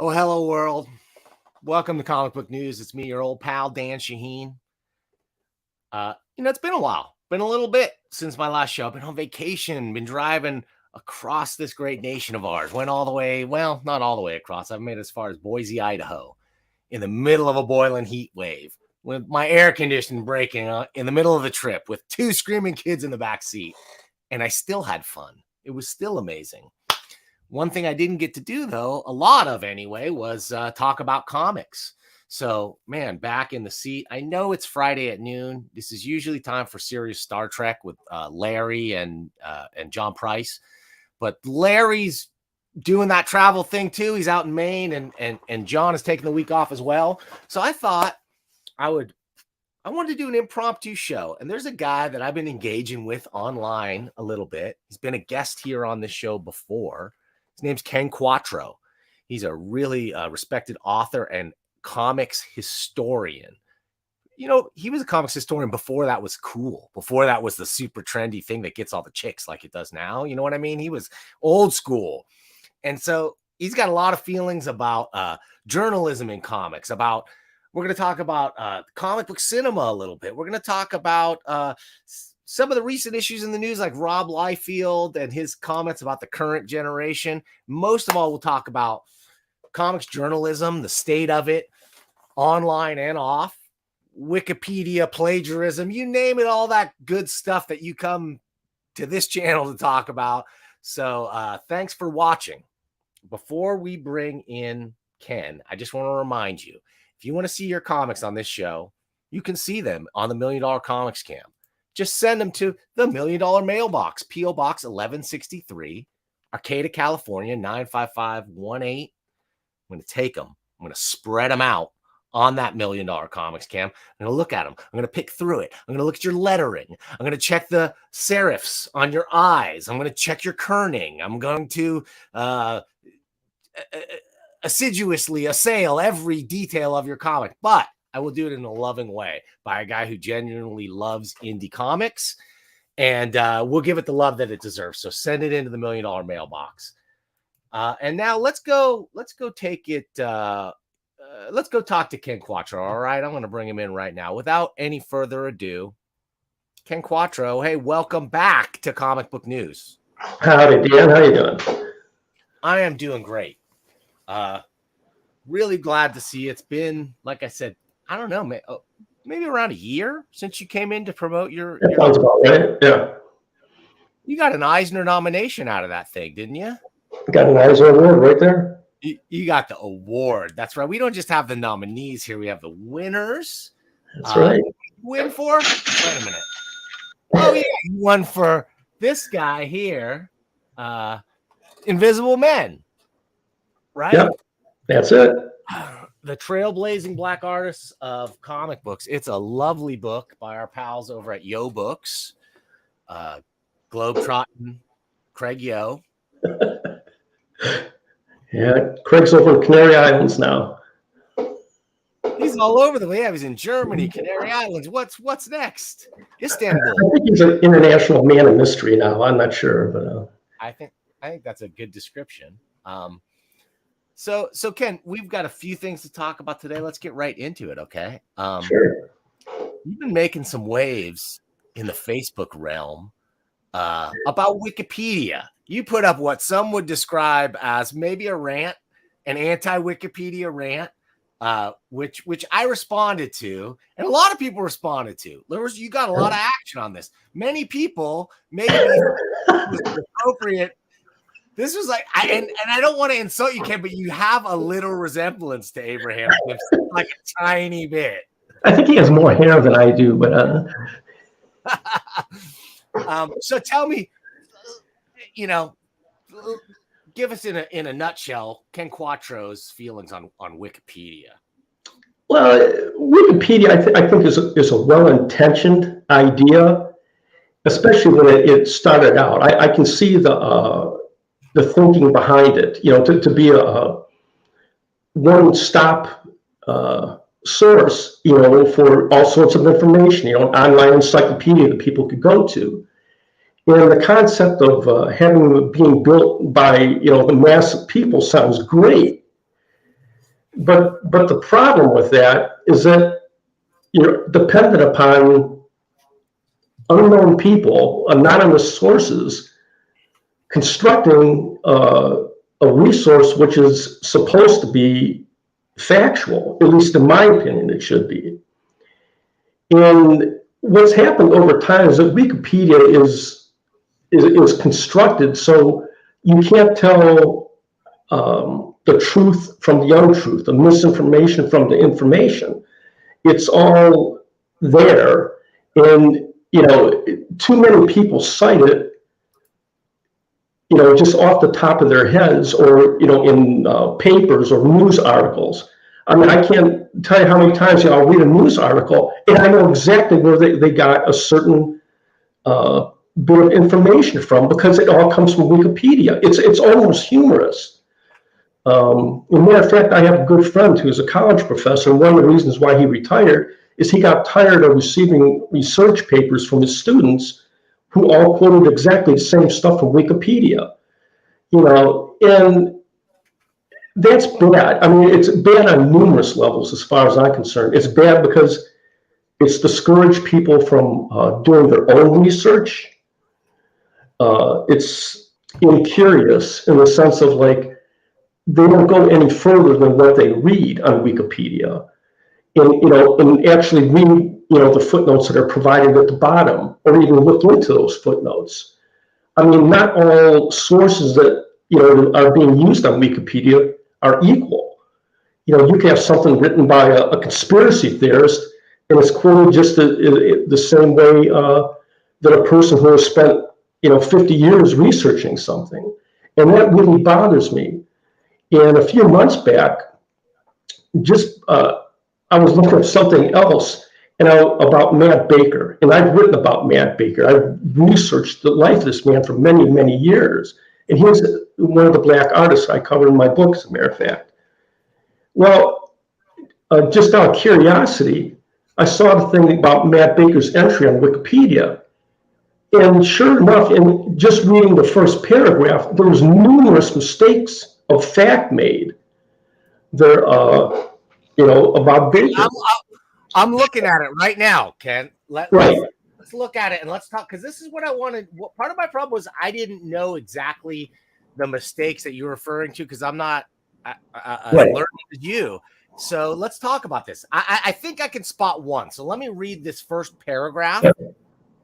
Oh, hello, world. Welcome to Comic Book News. It's me, your old pal, Dan Shaheen. It's been a while. Been a little bit since my last show. I've been on vacation, been driving across this great nation of ours. Went all the way, well, not all the way across. I've made it as far as Boise, Idaho, in the middle of a boiling heat wave, with my air conditioning breaking in the middle of the trip, with two screaming kids in the back seat. And I still had fun. It was still amazing. One thing I didn't get to do, though, a lot of anyway, was talk about comics. So, man, back in the seat. I know it's Friday at noon. This is usually time for serious Star Trek with Larry and John Price. But Larry's doing that travel thing, too. He's out in Maine, and John is taking the week off as well. So I thought I wanted to do an impromptu show. And there's a guy that I've been engaging with online a little bit. He's been a guest here on this show before. His name's Ken Quattro. He's a really respected author and comics historian. You know, he was a comics historian before that was cool, before that was the super trendy thing that gets all the chicks like it does now. You know what I mean? He was old school. And so he's got a lot of feelings about journalism in comics, we're going to talk about comic book cinema a little bit. We're going to talk about some of the recent issues in the news, like Rob Liefeld and his comments about the current generation. Most of all, we'll talk about comics journalism, the state of it, online and off, Wikipedia, plagiarism, you name it, all that good stuff that you come to this channel to talk about. So thanks for watching. Before we bring in Ken, I just want to remind you, if you want to see your comics on this show, you can see them on the $1 Million Comics Cam. Just send them to the $1 Million mailbox, P.O. Box 1163, Arcata, California, 95518. I'm going to take them. I'm going to spread them out on that $1 Million Comics Cam. I'm going to look at them. I'm going to pick through it. I'm going to look at your lettering. I'm going to check the serifs on your eyes. I'm going to check your kerning. I'm going to assiduously assail every detail of your comic, but I will do it in a loving way by a guy who genuinely loves indie comics, and we'll give it the love that it deserves. So send it into the $1 Million mailbox. And now let's go take it. Let's go talk to Ken Quattro. All right. I'm going to bring him in right now without any further ado. Ken Quattro. Hey, welcome back to Comic Book News. Howdy, Dan. How you doing? I am doing great. Really glad to see you. It's been, like I said, I don't know, maybe around a year since you came in to promote your sounds about right. Yeah. You got an Eisner nomination out of that thing, didn't you? Got an Eisner award right there. You got the award. That's right. We don't just have the nominees here. We have the winners. That's right. Win for? Wait a minute. Oh, yeah. You won for this guy here, Invisible Men. Right? Yep. That's it. The Trailblazing Black Artists of Comic Books. It's a lovely book by our pals over at Yo Books. Globetrotting Craig Yo. Yeah, Craig's over in Canary Islands now. He's all over the way. He's in Germany, Canary Islands. What's next? Istanbul. I think he's an international man of mystery now. I'm not sure, but I think that's a good description. So Ken, we've got a few things to talk about today. Let's get right into it, okay? Sure. You've been making some waves in the Facebook realm about Wikipedia. You put up what some would describe as maybe a rant, an anti-Wikipedia rant, which I responded to, and a lot of people responded to. You got a lot of action on this. Many people maybe it was appropriate This was like, and I don't want to insult you, Ken, but you have a little resemblance to Abraham Simpson, like a tiny bit. I think he has more hair than I do, but so tell me, give us in a nutshell Ken Quattro's feelings on Wikipedia. Well, Wikipedia, I think is a well-intentioned idea, especially when it started out. I can see the thinking behind it. To be a one-stop source, for all sorts of information. An online encyclopedia that people could go to. And the concept of being built by the mass of people sounds great. But the problem with that is that you're dependent upon unknown people, anonymous sources, constructing a resource which is supposed to be factual. At least in my opinion, it should be. And what's happened over time is that Wikipedia is constructed so you can't tell the truth from the untruth, the misinformation from the information. It's all there, and too many people cite it, just off the top of their heads, or in papers or news articles. I mean, I can't tell you how many times I'll read a news article and I know exactly where they got a certain bit of information from, because it all comes from Wikipedia. It's almost humorous. As a matter of fact, I have a good friend who's a college professor, and one of the reasons why he retired is he got tired of receiving research papers from his students who all quoted exactly the same stuff from Wikipedia. And that's bad. I mean, it's bad on numerous levels as far as I'm concerned. It's bad because it's discouraged people from doing their own research. It's incurious in the sense of they don't go any further than what they read on Wikipedia, and actually read the footnotes that are provided at the bottom, or even look into those footnotes. I mean, not all sources that are being used on Wikipedia are equal. You can have something written by a conspiracy theorist, and it's quoted just the same way that a person who has spent 50 years researching something, and that really bothers me. And a few months back, I was looking at something else about Matt Baker, and I've written about Matt Baker. I've researched the life of this man for many, many years, and he's one of the Black artists I cover in my book, as a matter of fact. Well, just out of curiosity, I saw the thing about Matt Baker's entry on Wikipedia, and sure enough, in just reading the first paragraph, there was numerous mistakes of fact made there, about Baker. I'm looking at it right now, Ken. Let's look at it and let's talk, because this is what I wanted. Part of my problem was I didn't know exactly the mistakes that you're referring to, because I'm not learning as you. So let's talk about this. I think I can spot one. So let me read this first paragraph,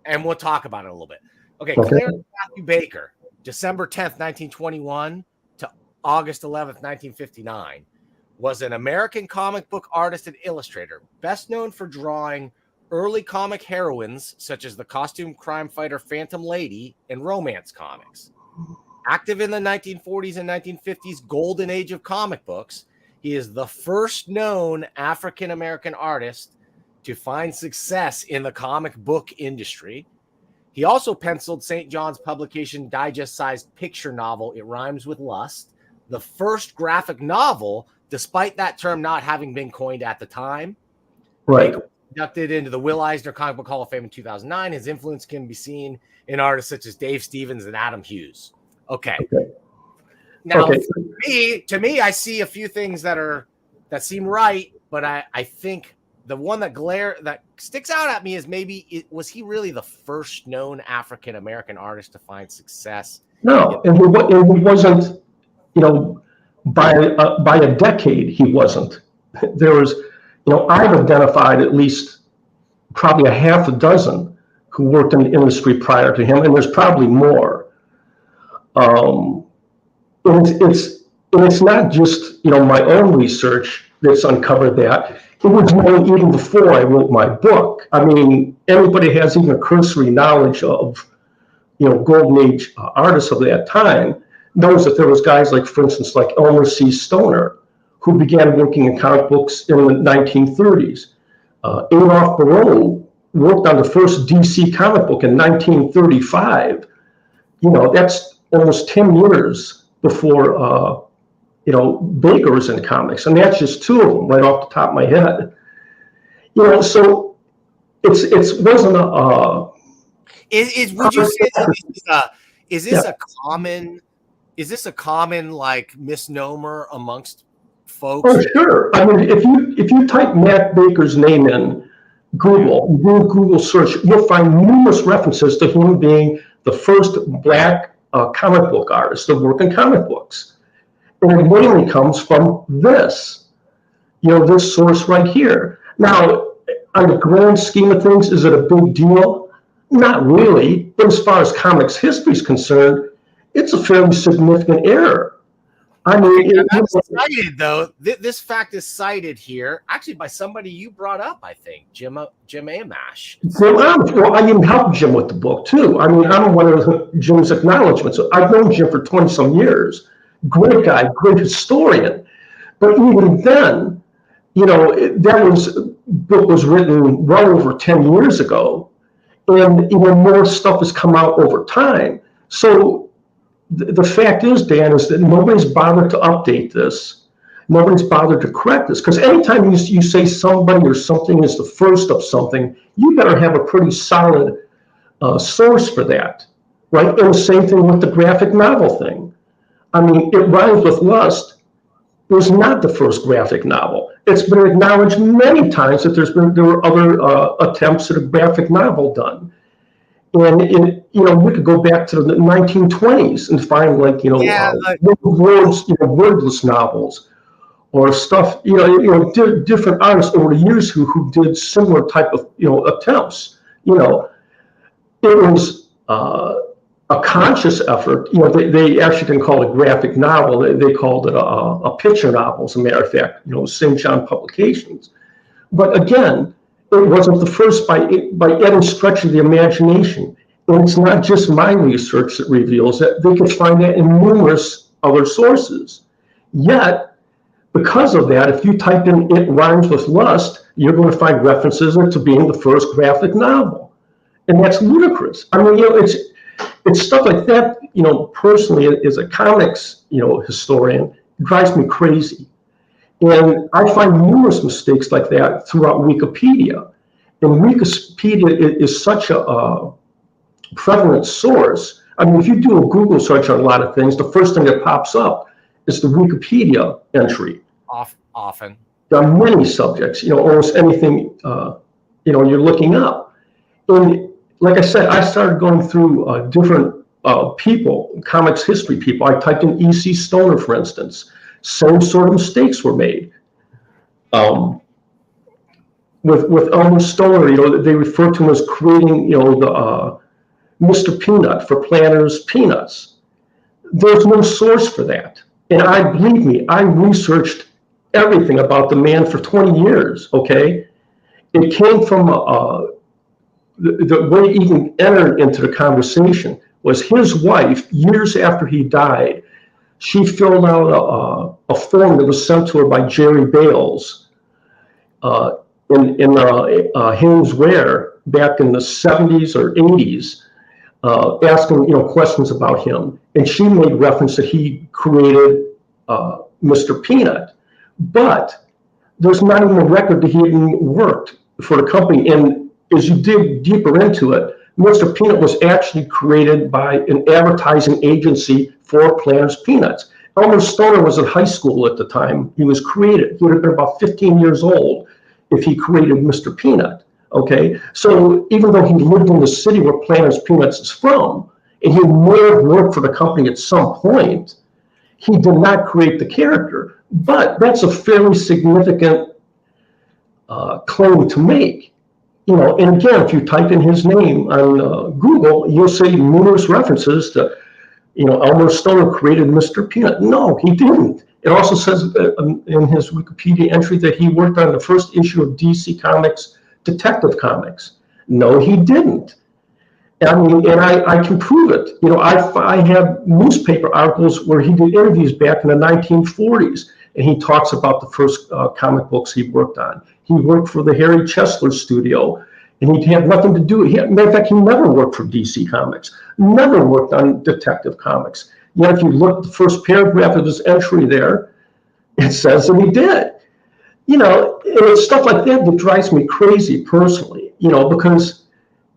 and we'll talk about it a little bit. Okay. Clarence Matthew Baker, December 10th, 1921 to August 11th, 1959. Was an American comic book artist and illustrator, best known for drawing early comic heroines such as the costume crime fighter Phantom Lady and romance comics. Active in the 1940s and 1950s golden age of comic books, he is the first known African-American artist to find success in the comic book industry. He also penciled St. John's publication digest-sized picture novel It Rhymes with Lust, the first graphic novel, despite that term not having been coined at the time. Right. Inducted into the Will Eisner Comic Book Hall of Fame in 2009. His influence can be seen in artists such as Dave Stevens and Adam Hughes. Okay. Now, to me, I see a few things that seem right, but I think the one that sticks out at me is was he really the first known African American artist to find success? No, and he wasn't. By a decade, he wasn't. There was, I've identified at least probably a half a dozen who worked in the industry prior to him, and there's probably more. it's not just, my own research that's uncovered that. It was known even before I wrote my book. I mean, anybody has even a cursory knowledge of, golden age artists of that time knows that there was guys like, for instance, like Elmer C. Stoner, who began working in comic books in the 1930s. Adolph Barreau worked on the first DC comic book in 1935. That's almost 10 years before, Baker was in comics. And that's just two of them right off the top of my head. So it wasn't a... would you say that is this Yeah. a common like misnomer amongst folks? Oh, sure. I mean, if you type Matt Baker's name in Google search, you'll find numerous references to him being the first Black comic book artist to work in comic books. And it mainly comes from this, this source right here. Now, on the grand scheme of things, is it a big deal? Not really. But as far as comics history is concerned, it's a fairly significant error. I mean, that's cited though. This fact is cited here, actually by somebody you brought up, I think, Jim Amash. Well, I even helped Jim with the book too. I mean, I'm one of Jim's acknowledgments. I've known Jim for 20 some years. Great guy, great historian. But even then, that book was written well over 10 years ago, and even more stuff has come out over time. So the fact is, Dan, is that nobody's bothered to update this. Nobody's bothered to correct this, because anytime you say somebody or something is the first of something, you better have a pretty solid source for that, right? And the same thing with the graphic novel thing. I mean, It Rhymes with Lust was not the first graphic novel. It's been acknowledged many times that there were other attempts at a graphic novel done. And we could go back to the 1920s and find wordless novels or stuff. Different artists over the years who did similar type of attempts. It was a conscious effort. They actually didn't call it a graphic novel. They called it a picture novel, as a matter of fact. St. John Publications. But again, it wasn't the first by any stretch of the imagination. And it's not just my research that reveals that. They can find that in numerous other sources. Yet, because of that, if you type in It Rhymes with Lust, you're going to find references to being the first graphic novel. And that's ludicrous. I mean, it's stuff like that, personally, as a comics, historian, it drives me crazy. And I find numerous mistakes like that throughout Wikipedia. And Wikipedia is such a prevalent source. I mean, if you do a Google search on a lot of things, the first thing that pops up is the Wikipedia entry. Often. On many subjects, almost anything, you're looking up. And like I said, I started going through different people, comics history people. I typed in E.C. Stoner, for instance. Same sort of mistakes were made. With Elmer Stoner, they refer to him as creating, the Mr. Peanut for Planters Peanuts. There's no source for that. And believe me, I researched everything about the man for 20 years, okay? It came from the way he even entered into the conversation was his wife, years after he died, she filled out a form that was sent to her by Jerry Bales in Haynes Ware back in the 70s or 80s, asking questions about him. And she made reference that he created Mr. Peanut. But there's not even a record that he even worked for the company. And as you dig deeper into it, Mr. Peanut was actually created by an advertising agency for Planters Peanuts. Elmer Stoner was in high school at the time he was created. He would have been about 15 years old if he created Mr. Peanut, okay? So even though he lived in the city where Planters Peanuts is from, and he may have worked for the company at some point, he did not create the character. But that's a fairly significant claim to make. And again, if you type in his name on Google, you'll see numerous references to, Elmer Stoner created Mr. Peanut. No, he didn't. It also says in his Wikipedia entry that he worked on the first issue of DC Comics Detective Comics. No, he didn't. And I can prove it. I have newspaper articles where he did interviews back in the 1940s, and he talks about the first comic books he worked on. He worked for the Harry Chesler studio, and he had nothing to do. Matter of fact, he never worked for DC Comics, never worked on Detective Comics. Yet if you look at the first paragraph of his entry there, it says that he did. And it's stuff like that that drives me crazy personally, because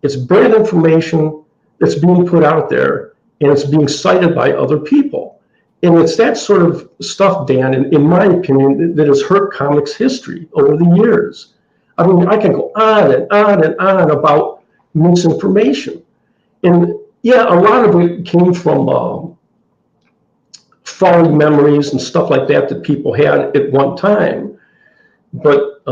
it's bad information that's being put out there, and it's being cited by other people. And it's that sort of stuff, Dan, in my opinion, that has hurt comics history over the years. I mean, I can go on and on and on about misinformation. And yeah, a lot of it came from falling memories and stuff like that people had at one time. But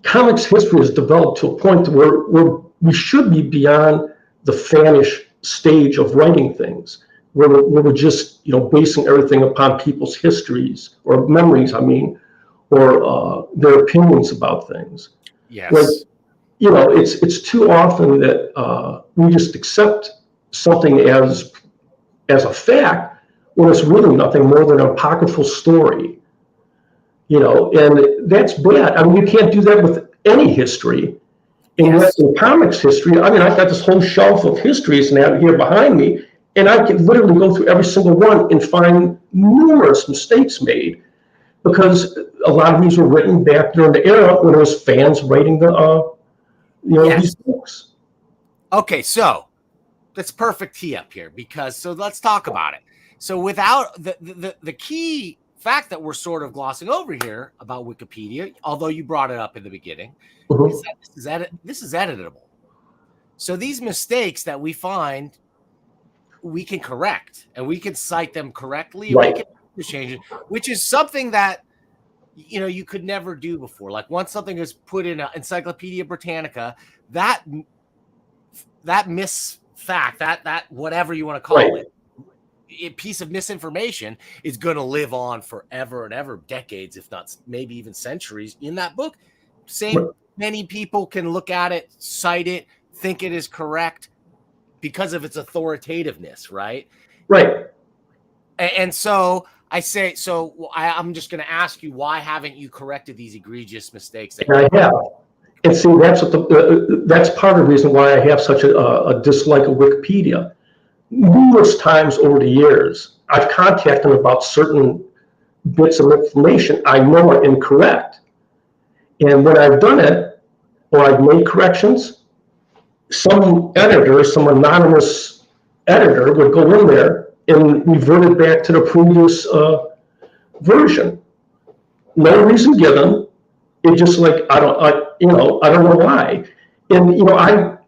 comics history has developed to a point where we should be beyond the fanish stage of writing things, where we're just basing everything upon people's histories or memories, or their opinions about things. Yes. Like, it's too often that we just accept something as a fact when it's really nothing more than an apocryphal story. And that's bad. I mean, you can't do that with any history. And yes. In comics history, I've got this whole shelf of histories now here behind me, and I can literally go through every single one and find numerous mistakes made, because a lot of these were written back during the era when there was fans writing these books. Okay, so that's perfect tee up here, so let's talk about it. So without the key fact that we're sort of glossing over here about Wikipedia, although you brought it up in the beginning, is that this is editable. So these mistakes that we find, we can correct, and we can cite them correctly, and right. We can change it, which is something that you could never do before. Like once something is put in Encyclopedia Britannica, that misfact, that whatever you want to call right. it, a piece of misinformation is going to live on forever and ever, decades, if not maybe even centuries in that book. Many people can look at it, cite it, think it is correct because of its authoritativeness, right? Right. And so I say, I'm just going to ask you, why haven't you corrected these egregious mistakes? I have. And see, that's part of the reason why I have such a dislike of Wikipedia. Numerous times over the years, I've contacted them about certain bits of information I know are incorrect. And when I've done it, or I've made corrections, some editor, some anonymous editor would go in there and revert it back to the previous version. No reason given. It just like, I don't know why. And,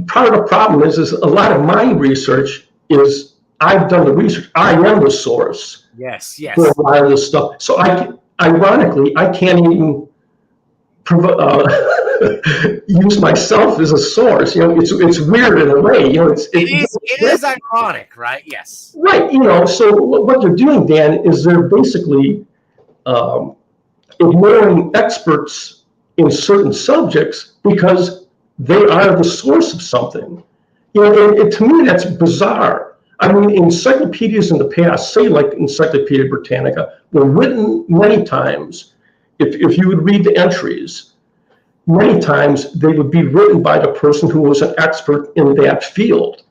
part of the problem is a lot of my research is I've done the research. I am the source. Yes. For a lot of this stuff. So ironically, I can't even use myself as a source. It's weird in a way. It is ironic, right? Yes. Right. So what they're doing, Dan, is they're basically ignoring experts in certain subjects because they are the source of something. And to me, that's bizarre. I mean, encyclopedias in the past, say like Encyclopedia Britannica, were written many times. If you would read the entries, many times they would be written by the person who was an expert in that field.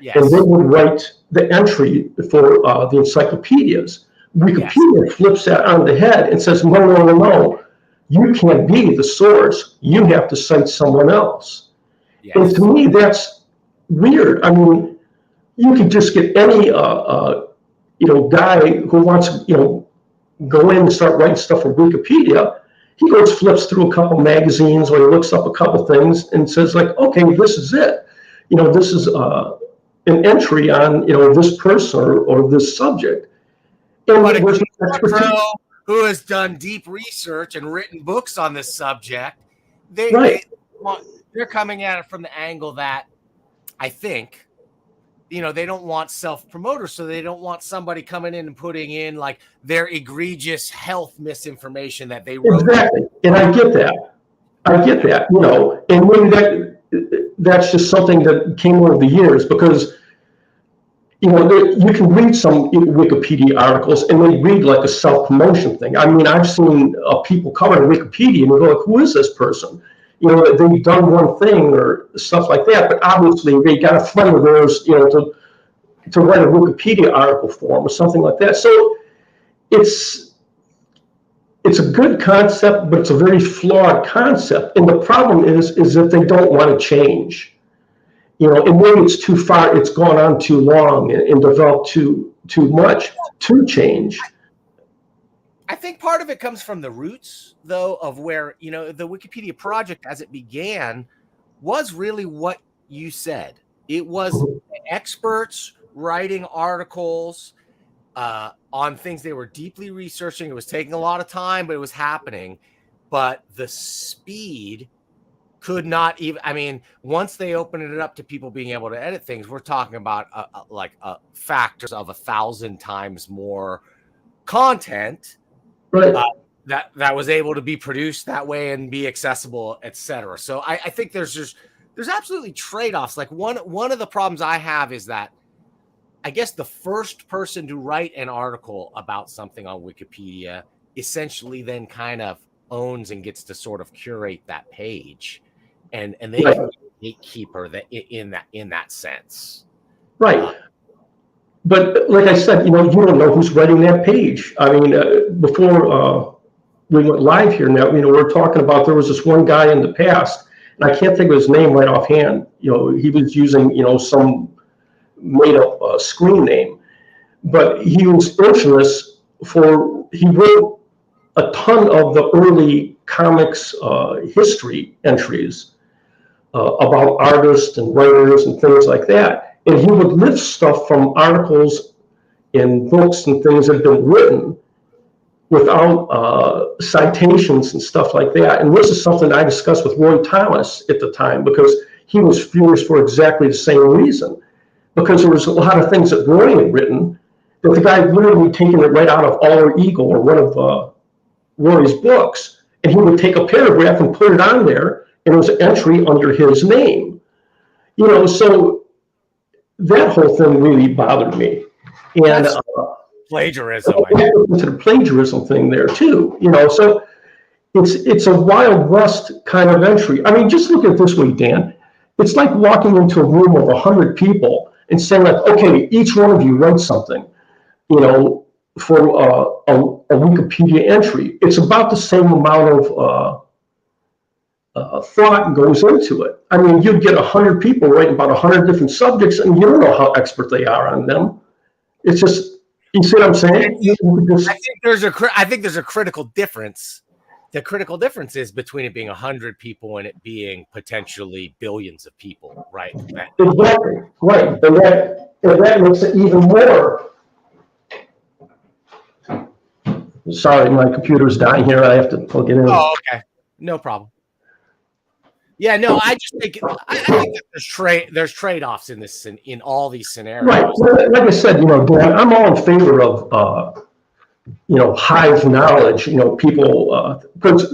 Yes. And they would write the entry for the encyclopedias. Wikipedia flips that on the head and says, no. You can't be the source. You have to cite someone else. Yes. And to me, that's weird. I mean, you could just get any guy who wants to go in and start writing stuff for Wikipedia. He goes, flips through a couple magazines, or he looks up a couple things and says, like, okay, this is it. This is an entry on this person or this subject. And but Cuatro, who has done deep research and written books on this subject, they're coming at it from the angle that I think they don't want self-promoters, so they don't want somebody coming in and putting in like their egregious health misinformation that they wrote. Exactly. And I get that. And maybe that's just something that came over the years because, you can read some Wikipedia articles and they read like a self-promotion thing. I mean, I've seen people covering Wikipedia and you go like, who is this person? They've done one thing or stuff like that, but obviously they got a friend of theirs, to write a Wikipedia article for them or something like that. So it's a good concept, but it's a very flawed concept. And the problem is that they don't want to change. And maybe it's too far, it's gone on too long and developed too much to change. I think part of it comes from the roots, though, of where, the Wikipedia project as it began was really what you said. It was experts writing articles on things they were deeply researching. It was taking a lot of time, but it was happening. But the speed could not even, once they opened it up to people being able to edit things, we're talking about factors of 1,000 times more content. Right. That was able to be produced that way and be accessible, etc. So I think there's absolutely trade-offs. Like one of the problems I have is that I guess the first person to write an article about something on Wikipedia essentially then kind of owns and gets to sort of curate that page, and they can be a gatekeeper in that sense. Right. But like I said, you don't know who's writing that page. I mean, before we went live here now, we're talking about there was this one guy in the past, and I can't think of his name right offhand. He was using, some made up screen name, but he was infamous he wrote a ton of the early comics history entries about artists and writers and things like that. And he would lift stuff from articles and books and things that had been written without citations and stuff like that. And this is something I discussed with Roy Thomas at the time because he was furious for exactly the same reason. Because there was a lot of things that Roy had written that the guy literally taken it right out of Alter Ego or one of Roy's books. And he would take a paragraph and put it on there, and it was an entry under his name. So that whole thing really bothered me. And plagiarism. Into the plagiarism thing there too. So it's a Wild West kind of entry. I mean, just look at it this way, Dan. It's like walking into a room of 100 people and saying like, okay, each one of you write something, for a Wikipedia entry. It's about the same amount of thought goes into it. I mean, you get 100 people writing about 100 different subjects, and you don't know how expert they are on them. It's just, you see what I'm saying? I think there's a critical difference. The critical difference is between it being 100 people and it being potentially billions of people, right? Exactly, right. And that makes it even more. Sorry, my computer's dying here. I have to plug it in. Oh, okay. No problem. Yeah, no, I think that there's trade-offs in all these scenarios. Right. Like I said, Dan, I'm all in favor of hive knowledge. People because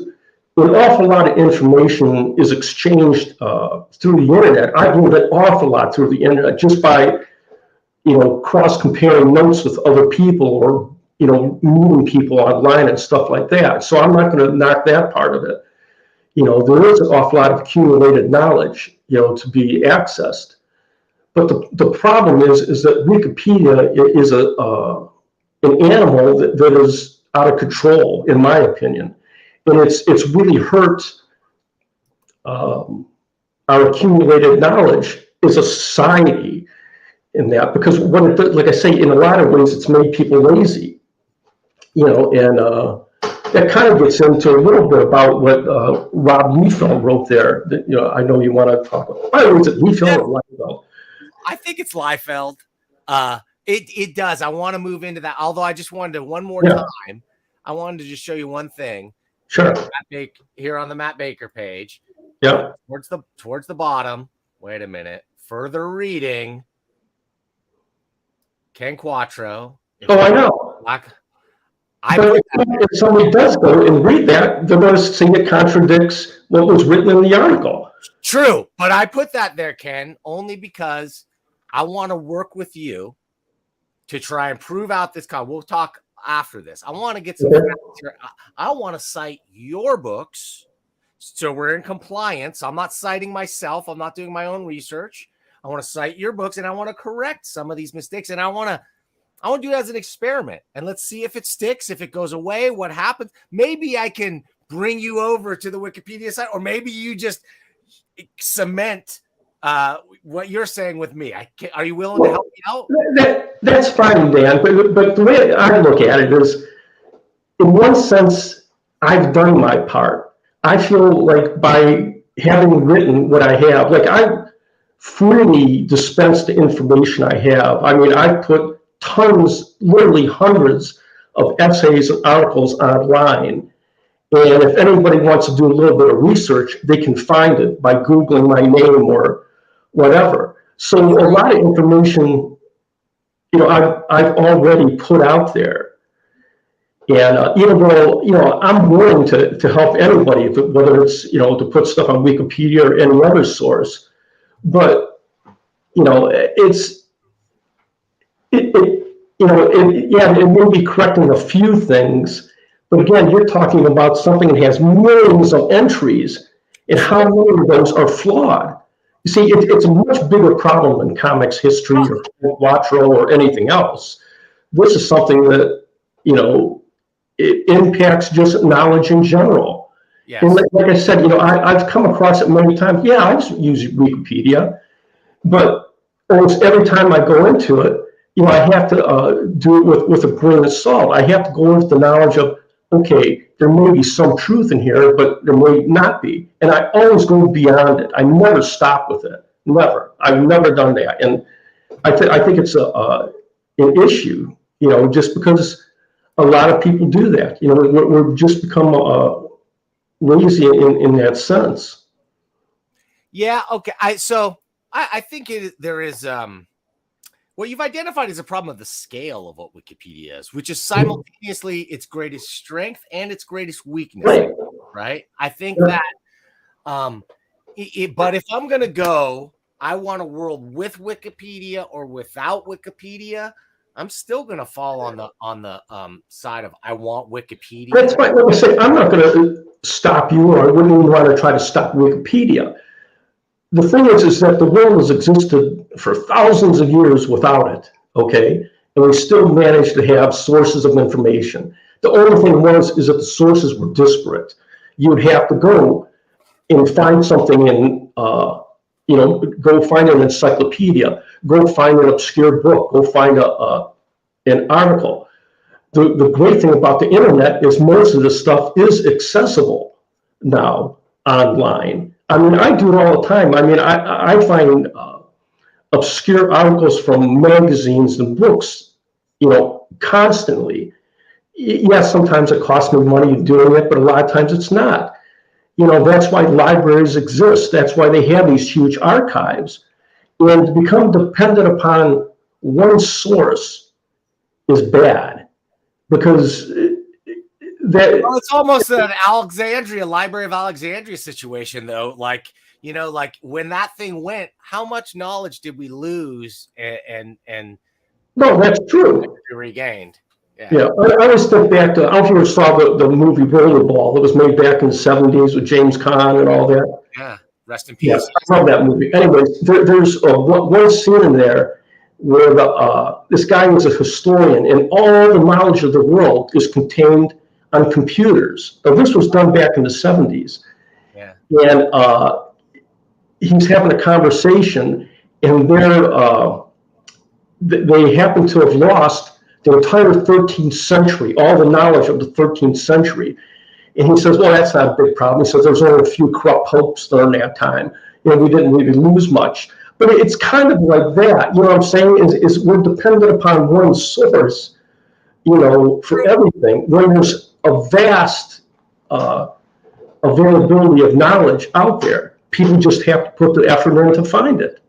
an awful lot of information is exchanged through the internet. I believe an awful lot through the internet just by cross comparing notes with other people or meeting people online and stuff like that. So I'm not going to knock that part of it. There is an awful lot of accumulated knowledge, to be accessed. But the problem is that Wikipedia is an animal that is out of control, in my opinion, and it's really hurt our accumulated knowledge as a society in that, because like I say, in a lot of ways, it's made people lazy, and that kind of gets into a little bit about what Rob Liefeld wrote there. That I know you want to talk about. By the way, is it Liefeld or Liefeld? I think it's Liefeld. It does. I want to move into that. Although I just wanted to one more time. I wanted to just show you one thing. Sure. Here on the Matt Baker page. Yeah. Towards the bottom. Wait a minute. Further reading. Ken Quattro. Oh, I know. But if somebody does go and read that, they're going to see it contradicts what was written in the article. True, but I put that there, Ken, only because I want to work with you to try and prove out this. We'll talk after this. I want to get some facts here. I want to cite your books, so we're in compliance. I'm not citing myself. I'm not doing my own research. I want to cite your books, and I want to correct some of these mistakes, and I want to do it as an experiment, and let's see if it sticks, if it goes away, what happens. Maybe I can bring you over to the Wikipedia site, or maybe you just cement what you're saying with me. Are you willing to help me out? That's fine, Dan. But the way I look at it is, in one sense, I've done my part. I feel like by having written what I have, like I freely dispense the information I have. I mean, I put tons, literally hundreds of essays and articles online. And if anybody wants to do a little bit of research, they can find it by Googling my name or whatever. So a lot of information, I've already put out there. And even though, I'm willing to help anybody, whether it's, to put stuff on Wikipedia or any other source. But, it may be correcting a few things, but again, you're talking about something that has millions of entries, and how many of those are flawed. You see, it's a much bigger problem than comics history or Cuatro or anything else. This is something that, it impacts just knowledge in general. Yes. And like I said, I've come across it many times. Yeah, I use Wikipedia, but almost every time I go into it, I have to do it with a grain of salt. I have to go with the knowledge of, okay, there may be some truth in here, but there may not be. And I always go beyond it. I never stop with it. Never. I've never done that. And I think it's an issue, just because a lot of people do that. We're just become lazy in that sense. Yeah. Okay. I think there is what you've identified as a problem of the scale of what Wikipedia is, which is simultaneously its greatest strength and its greatest weakness. Right. I think that. But if I'm going to go, I want a world with Wikipedia or without Wikipedia. I'm still going to fall on the side of I want Wikipedia. That's fine. Like I say, I'm not going to stop you, or I wouldn't even want to try to stop Wikipedia. The thing is that the world has existed for thousands of years without it, okay? And we still managed to have sources of information. The only thing is that the sources were disparate. You'd have to go and find something in, go find an encyclopedia, go find an obscure book, go find an article. The great thing about the internet is most of the stuff is accessible now online. I mean, I do it all the time. I mean, I find obscure articles from magazines and books, constantly. Yes, sometimes it costs me money doing it, but a lot of times it's not. That's why libraries exist. That's why they have these huge archives. And to become dependent upon one source is bad, because it's almost an Library of Alexandria situation, though. Like when that thing went, how much knowledge did we lose and no, that's true. Regained. Yeah, I always think back to, I don't know if you ever saw the movie Rollerball that was made back in the 70s with James Caan and all that. Yeah, rest in peace. Yes, I love that movie. Anyways, there's one scene in there where this guy was a historian, and all the knowledge of the world is contained on computers. Now, this was done back in the 70s. Yeah. And he's having a conversation, and they happen to have lost the entire 13th century, all the knowledge of the 13th century. And he says, well, that's not a big problem. He says, there's only a few corrupt popes during that time. We didn't really lose much. But it's kind of like that. What I'm saying is we're dependent upon one source, for everything, when there's a vast availability of knowledge out there. People just have to put the effort in to find it.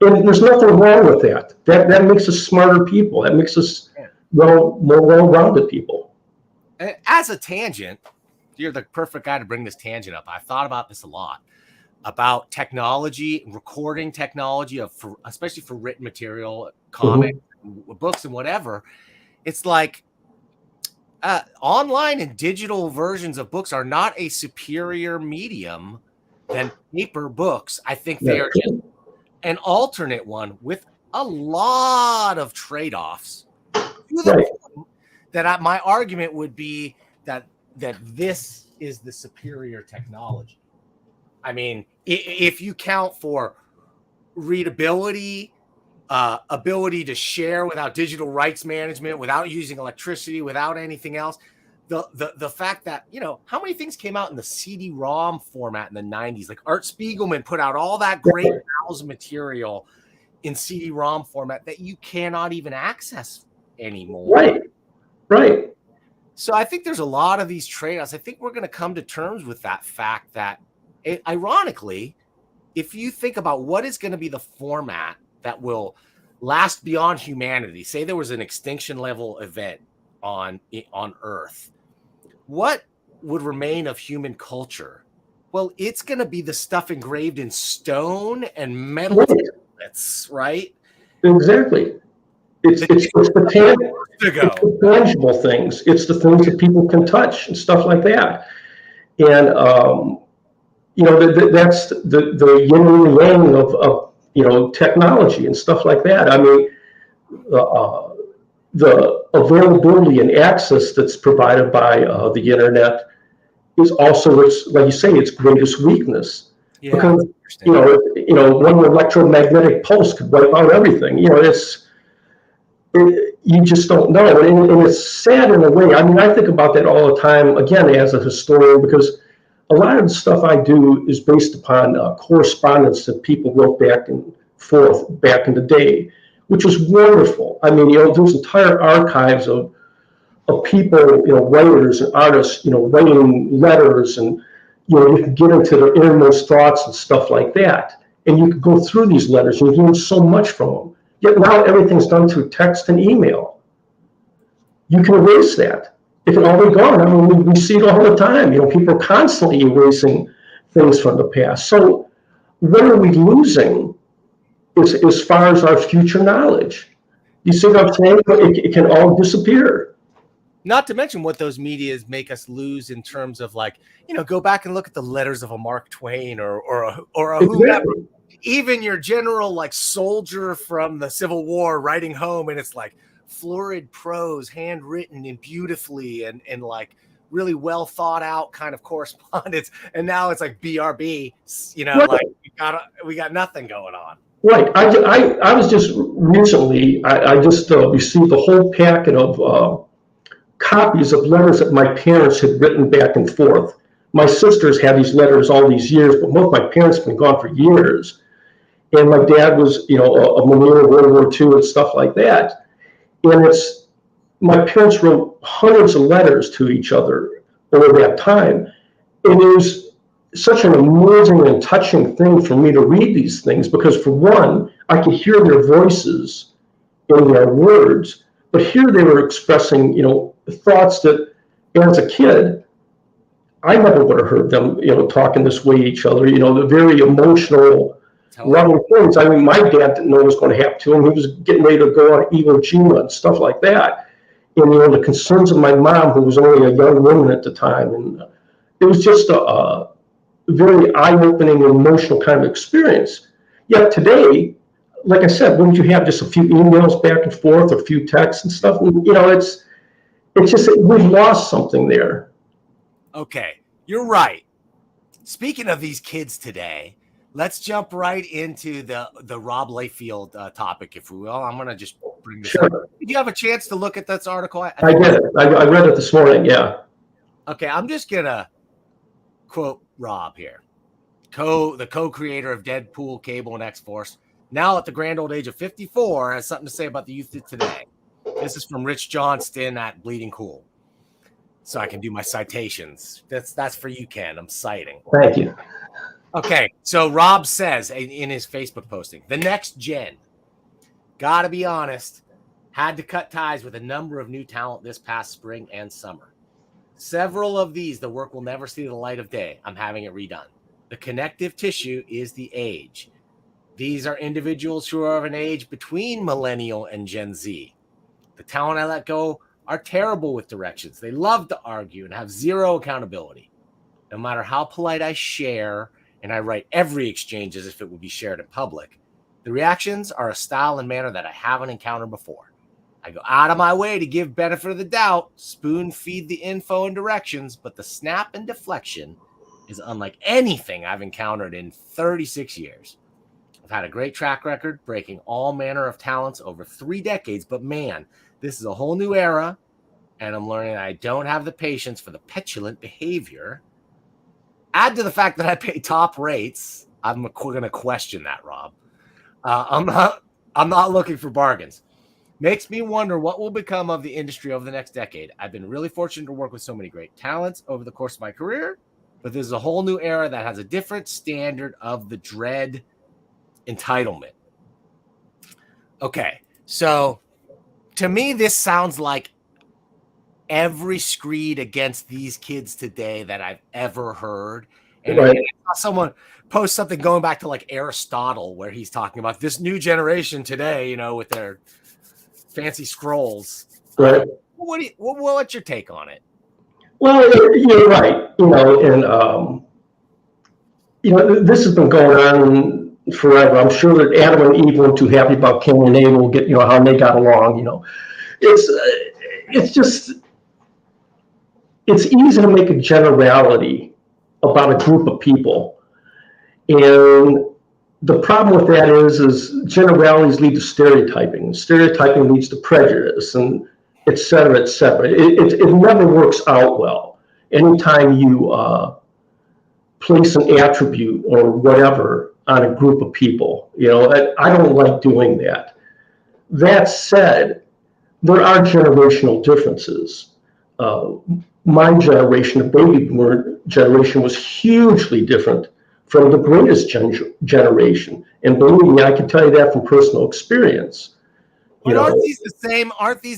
And there's nothing wrong with that. That makes us smarter people. That makes us more well-rounded people. As a tangent, you're the perfect guy to bring this tangent up. I've thought about this a lot, about technology, recording technology, especially for written material, comics, books, and whatever. It's like online and digital versions of books are not a superior medium than paper books. I think they are just an alternate one with a lot of trade-offs. That my argument would be that this is the superior technology. I mean, if you count for readability, ability to share without digital rights management, without using electricity, without anything else, the fact that, you know, how many things came out in the CD-ROM format in the 90s? Like Art Spiegelman put out all that great house material in CD-ROM format that you cannot even access anymore. Right. So I think there's a lot of these trade-offs. I think we're going to come to terms with that fact that, ironically, if you think about what is going to be the format that will last beyond humanity, say there was an extinction level event on Earth, what would remain of human culture? Well, it's going to be the stuff engraved in stone and metal tablets, right? Exactly. It's the tangible things. It's the things that people can touch and stuff like that. And you know, that's the yin and the yang of you know, technology and stuff like that. I mean, the availability and access that's provided by the internet is also its, like you say, its greatest weakness. Yeah, because you know, one electromagnetic pulse could wipe out everything. You know, you just don't know. And it's sad in a way. I mean, I think about that all the time, again, as a historian, because a lot of the stuff I do is based upon correspondence that people wrote back and forth back in the day, which was wonderful. I mean, you know, there's entire archives of people, you know, writers and artists, you know, writing letters, and, you know, you can get into their innermost thoughts and stuff like that. And you can go through these letters and you learn so much from them. Yet now everything's done through text and email. You can erase that. It can all be gone. I mean, we see it all the time. You know, people are constantly erasing things from the past. So what are we losing as far as our future knowledge? You see what I'm saying? It can all disappear. Not to mention what those medias make us lose in terms of, like, you know, go back and look at the letters of a Mark Twain or a whoever. Even your general, like, soldier from the Civil War writing home, and it's like florid prose, handwritten and beautifully, and like really well thought out kind of correspondence. And now it's like BRB, you know, like we got nothing going on. Right. I was just recently, I just received a whole packet of copies of letters that my parents had written back and forth. My sisters had these letters all these years, but both my parents have been gone for years. And my dad was, you know, a Marine of World War II and stuff like that. And my parents wrote hundreds of letters to each other over that time. And it was such an amazing and touching thing for me to read these things, because for one, I could hear their voices in their words, but here they were expressing, you know, thoughts that, as a kid, I never would have heard them, you know, talking this way to each other. You know, the very emotional, loving things. I mean, my dad didn't know what was going to happen to him. He was getting ready to go on Iwo Jima and stuff like that. And, you know, the concerns of my mom, who was only a young woman at the time. And it was just a very eye-opening and emotional kind of experience. Yet today, like I said, wouldn't you have just a few emails back and forth, or a few texts and stuff? And, you know, it's just that we've lost something there. Okay, you're right. Speaking of these kids today, let's jump right into the Rob Liefeld topic, if we will. I'm going to just bring this up. Did you have a chance to look at this article? I did. I read it this morning, yeah. Okay, I'm just going to quote Rob here. The co-creator of Deadpool, Cable, and X-Force, now at the grand old age of 54, has something to say about the youth of today. This is from Rich Johnston at Bleeding Cool. So I can do my citations. That's for you, Ken. I'm citing. Thank you. Okay, so Rob says in his Facebook posting, the next gen, gotta be honest, had to cut ties with a number of new talent this past spring and summer. Several of these, the work will never see the light of day. I'm having it redone. The connective tissue is the age. These are individuals who are of an age between millennial and Gen Z. The talent I let go are terrible with directions. They love to argue and have zero accountability. No matter how polite I share, and I write every exchange as if it would be shared in public, the reactions are a style and manner that I haven't encountered before. I go out of my way to give benefit of the doubt, spoon feed the info and directions, but the snap and deflection is unlike anything I've encountered in 36 years. I've had a great track record, breaking all manner of talents over 3 decades, but man, this is a whole new era, and I'm learning I don't have the patience for the petulant behavior. Add to the fact that I pay top rates. I'm going to question that, Rob. I'm not looking for bargains. Makes me wonder what will become of the industry over the next decade. I've been really fortunate to work with so many great talents over the course of my career, but this is a whole new era that has a different standard of the dread entitlement. Okay, so to me, this sounds like every screed against these kids today that I've ever heard. And Right. I saw someone post something going back to like Aristotle, where he's talking about this new generation today, you know, with their fancy scrolls. Right. What's your take on it? Well, you're right. And this has been going on forever. I'm sure that Adam and Eve weren't too happy about Cain and Abel, how they got along. It's just, it's easy to make a generality about a group of people. And the problem with that is generalities lead to stereotyping. Stereotyping leads to prejudice, and et cetera, et cetera. It never works out well. Anytime you place an attribute or whatever on a group of people, I don't like doing that. That said, there are generational differences. My generation, the baby boomer generation, was hugely different from the greatest generation. And believe me, I can tell you that from personal experience. But aren't these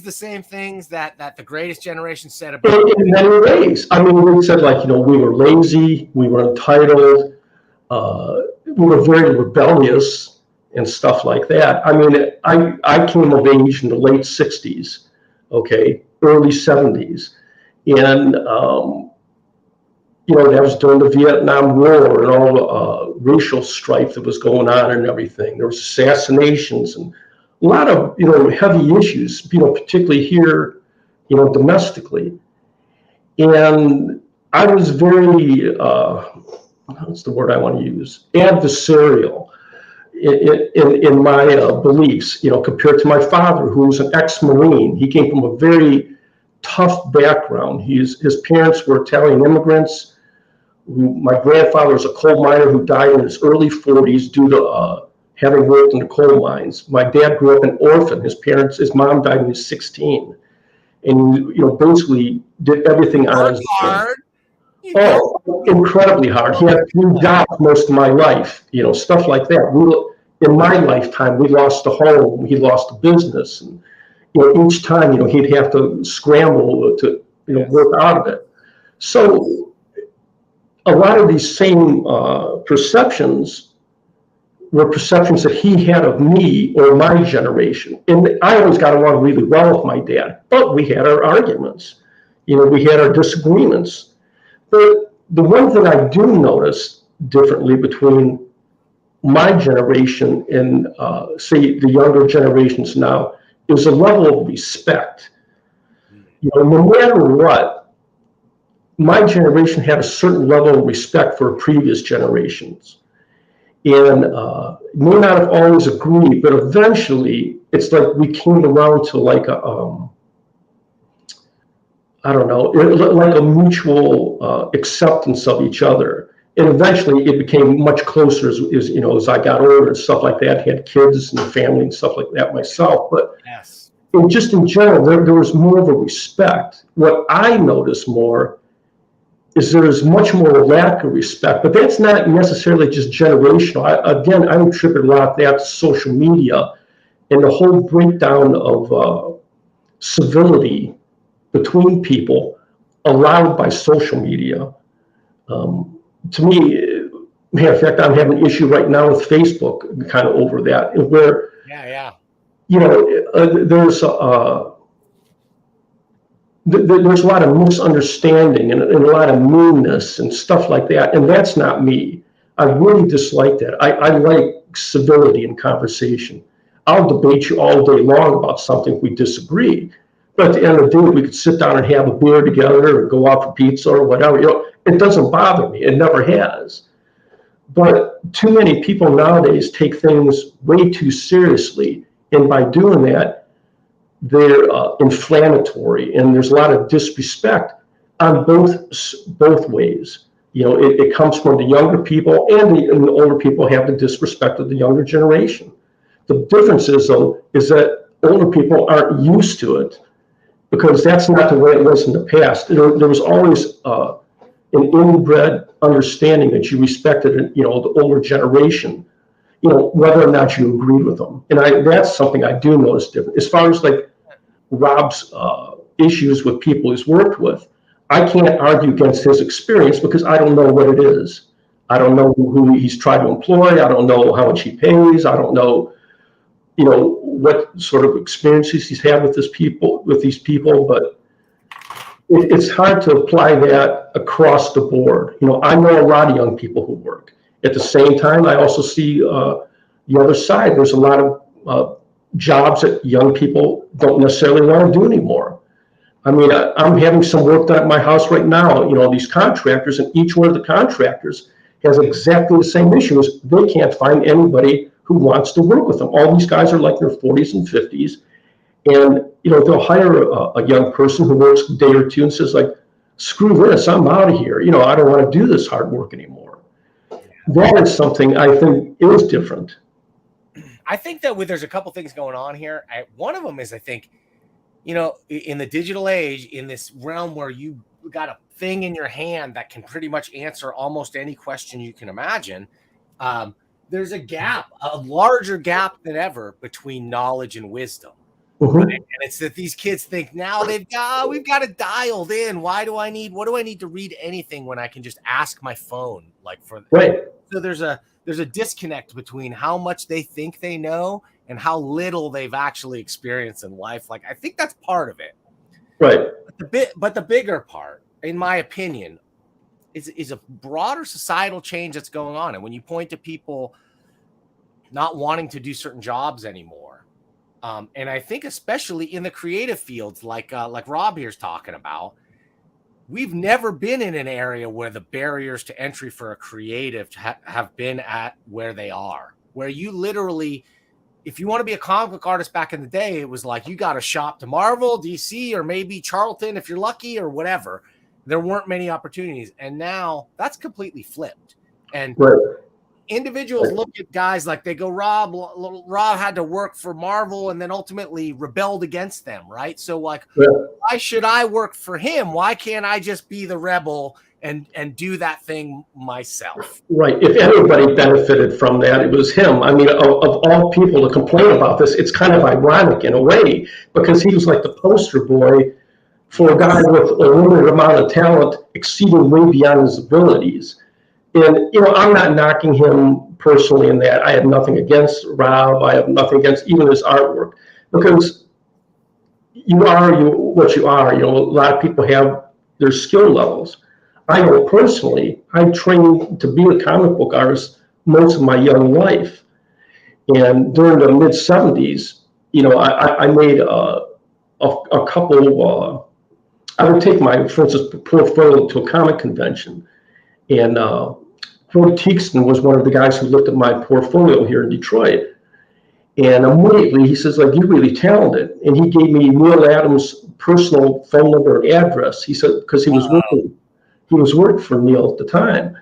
the same things that the greatest generation said about? In many ways. I mean, we said, we were lazy, we were entitled, we were very rebellious and stuff like that. I mean, I came of age in the late 60s, okay, early 70s. And, that was during the Vietnam War and all the racial strife that was going on and everything. There was assassinations and a lot of, heavy issues, particularly here, domestically. And I was very, what's the word I want to use? Adversarial in my beliefs, compared to my father, who was an ex-Marine. He came from a very tough background. His parents were Italian immigrants. My grandfather was a coal miner who died in his early 40s due to having worked in the coal mines. My dad grew up an orphan. His mom died when he was 16. And, basically did everything on his own. Hard. Oh, incredibly hard. He had 3 jobs most of my life, stuff like that. In my lifetime, we lost a home, he lost a business. And, each time, he'd have to scramble to, work out of it. So a lot of these same perceptions were perceptions that he had of me or my generation. And I always got along really well with my dad, but we had our arguments. We had our disagreements. But the one thing I do notice differently between my generation and, say, the younger generations now is a level of respect. No matter what, my generation had a certain level of respect for previous generations. And may not have always agreed, but eventually it's like we came around to like a, I don't know, like a mutual acceptance of each other. And eventually it became much closer as I got older and stuff like that, had kids and family and stuff like that myself. But yes, just in general, there was more of a respect. What I noticed more is there is much more lack of respect, but that's not necessarily just generational. I attribute a lot of that to social media and the whole breakdown of civility between people allowed by social media. To me, matter of fact, I'm having an issue right now with Facebook, kind of over that, where there's there's a lot of misunderstanding and a lot of meanness and stuff like that, and that's not me. I really dislike that. I like civility in conversation. I'll debate you all day long about something if we disagree, but at the end of the day, we could sit down and have a beer together or go out for pizza or whatever. It doesn't bother me. It never has. But too many people nowadays take things way too seriously, and by doing that, they're inflammatory, and there's a lot of disrespect on both ways. It comes from the younger people, and the older people have the disrespect of the younger generation. The difference is, though, is that older people aren't used to it, because that's not the way it was in the past. There was always an inbred understanding that you respected, the older generation, whether or not you agreed with them. And that's something I do notice different. As far as like Rob's issues with people he's worked with, I can't argue against his experience because I don't know what it is. I don't know who he's tried to employ. I don't know how much he pays. I don't know, what sort of experiences he's had with these people. But it's hard to apply that across the board. I know a lot of young people who work. At the same time, I also see the other side. There's a lot of jobs that young people don't necessarily want to do anymore. I mean, I'm having some work done at my house right now, these contractors, and each one of the contractors has exactly the same issues. They can't find anybody who wants to work with them. All these guys are like in their 40s and 50s. And, they'll hire a young person who works a day or two and says, like, screw this, I'm out of here. I don't want to do this hard work anymore. That is something I think is different. I think that there's a couple things going on here. One of them is, I think, in the digital age, in this realm where you got a thing in your hand that can pretty much answer almost any question you can imagine, there's a gap, a larger gap than ever between knowledge and wisdom. Mm-hmm. Right? And it's that these kids think now we've got it dialed in. What do I need to read anything when I can just ask my phone? Right. So there's a disconnect between how much they think they know and how little they've actually experienced in life. I think that's part of it. Right. But the bigger part, in my opinion, is a broader societal change that's going on. And when you point to people not wanting to do certain jobs anymore, and I think especially in the creative fields, like Rob here's talking about, we've never been in an area where the barriers to entry for a creative have been at where they are, where you literally, if you want to be a comic book artist back in the day, it was like you got to shop to Marvel, DC, or maybe Charlton if you're lucky or whatever. There weren't many opportunities. And now that's completely flipped. And individuals look at guys like they go, Rob had to work for Marvel and then ultimately rebelled against them, right? So why should I work for him? Why can't I just be the rebel and do that thing myself? Right. If anybody benefited from that, it was him. I mean, of all people to complain about this, it's kind of ironic in a way, because he was like the poster boy for a guy with a limited amount of talent exceeding way beyond his abilities. And, I'm not knocking him personally in that. I have nothing against Rob. I have nothing against even his artwork, because you are what you are. A lot of people have their skill levels. I know personally, I trained to be a comic book artist most of my young life. And during the mid 70s, I made a couple, I would take for instance, portfolio to a comic convention. And Brody Teakston was one of the guys who looked at my portfolio here in Detroit. And immediately he says, like, you're really talented. And he gave me Neil Adams' personal phone number and address. He said, because he was working for Neil at the time.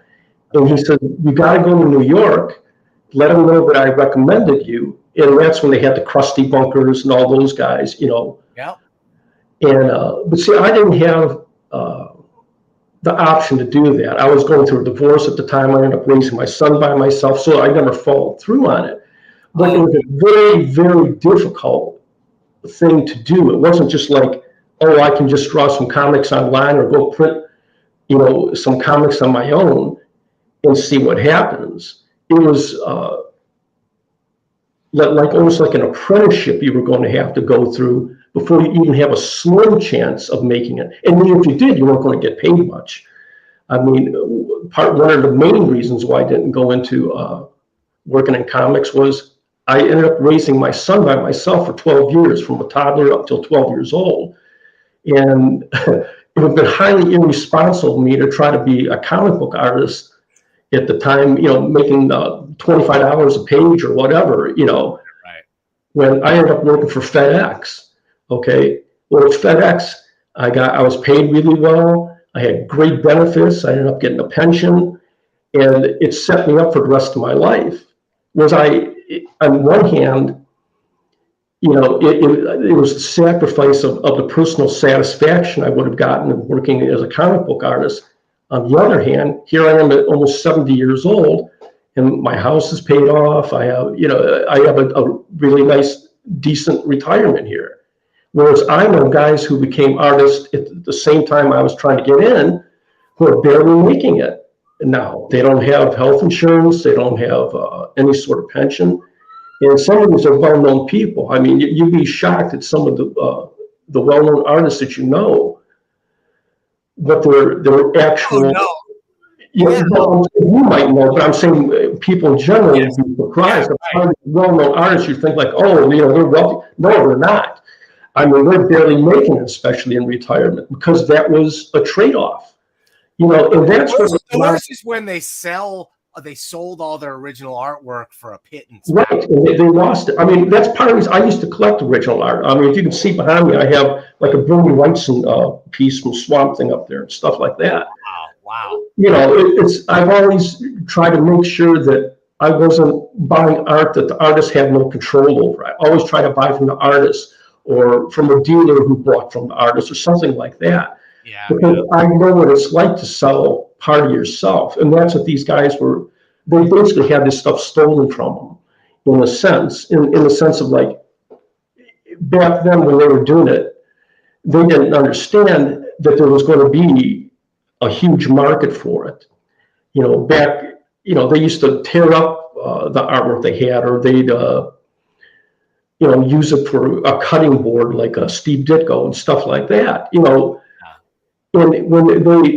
And he said, you got to go to New York, let him know that I recommended you. And that's when they had the Krusty Bunkers and all those guys, Yeah. And, but see, I didn't have the option to do that. I was going through a divorce at the time. I ended up raising my son by myself, so I never followed through on it. But it was a very, very difficult thing to do. It wasn't just like, oh, I can just draw some comics online or go print, some comics on my own and see what happens. It was almost like an apprenticeship you were going to have to go through before you even have a slim chance of making it. And then if you did, you weren't going to get paid much. I mean, one of the main reasons why I didn't go into working in comics was I ended up raising my son by myself for 12 years, from a toddler up till 12 years old. And it would have been highly irresponsible of me to try to be a comic book artist at the time, making $25 a page or whatever, Right. When I ended up working for FedEx. Okay. Well, at FedEx, I was paid really well. I had great benefits. I ended up getting a pension, and it set me up for the rest of my life. Whereas on one hand, it was the sacrifice of the personal satisfaction I would have gotten of working as a comic book artist. On the other hand, here I am at almost 70 years old, and my house is paid off. I have a really nice, decent retirement here. Whereas I know guys who became artists at the same time I was trying to get in, who are barely making it now. They don't have health insurance. They don't have any sort of pension. And some of these are well-known people. I mean, you'd be shocked at some of the well-known artists that you know, but they're actual. Oh, no. Well, you might know, but I'm saying people in general would be surprised. Yeah, right. Well-known artists, you think like, oh, they're wealthy. No, they're not. I mean, they're barely making it, especially in retirement, because that was a trade-off. And that's the worst is when they sold all their original artwork for a pittance. Right, and they lost it. I mean, that's part of the reason I used to collect original art. I mean, if you can see behind me, I have like a Bernie Wrightson piece from Swamp Thing up there and stuff like that. Wow. I've always tried to make sure that I wasn't buying art that the artist had no control over. I always try to buy from the artist or from a dealer who bought from the artist or something like that. Yeah. Because I know what it's like to sell part of yourself. And that's what these guys were. They basically had this stuff stolen from them, in the sense of like, back then when they were doing it, they didn't understand that there was going to be a huge market for it. They used to tear up the artwork they had, or they'd use it for a cutting board like a Steve Ditko and stuff like that. And when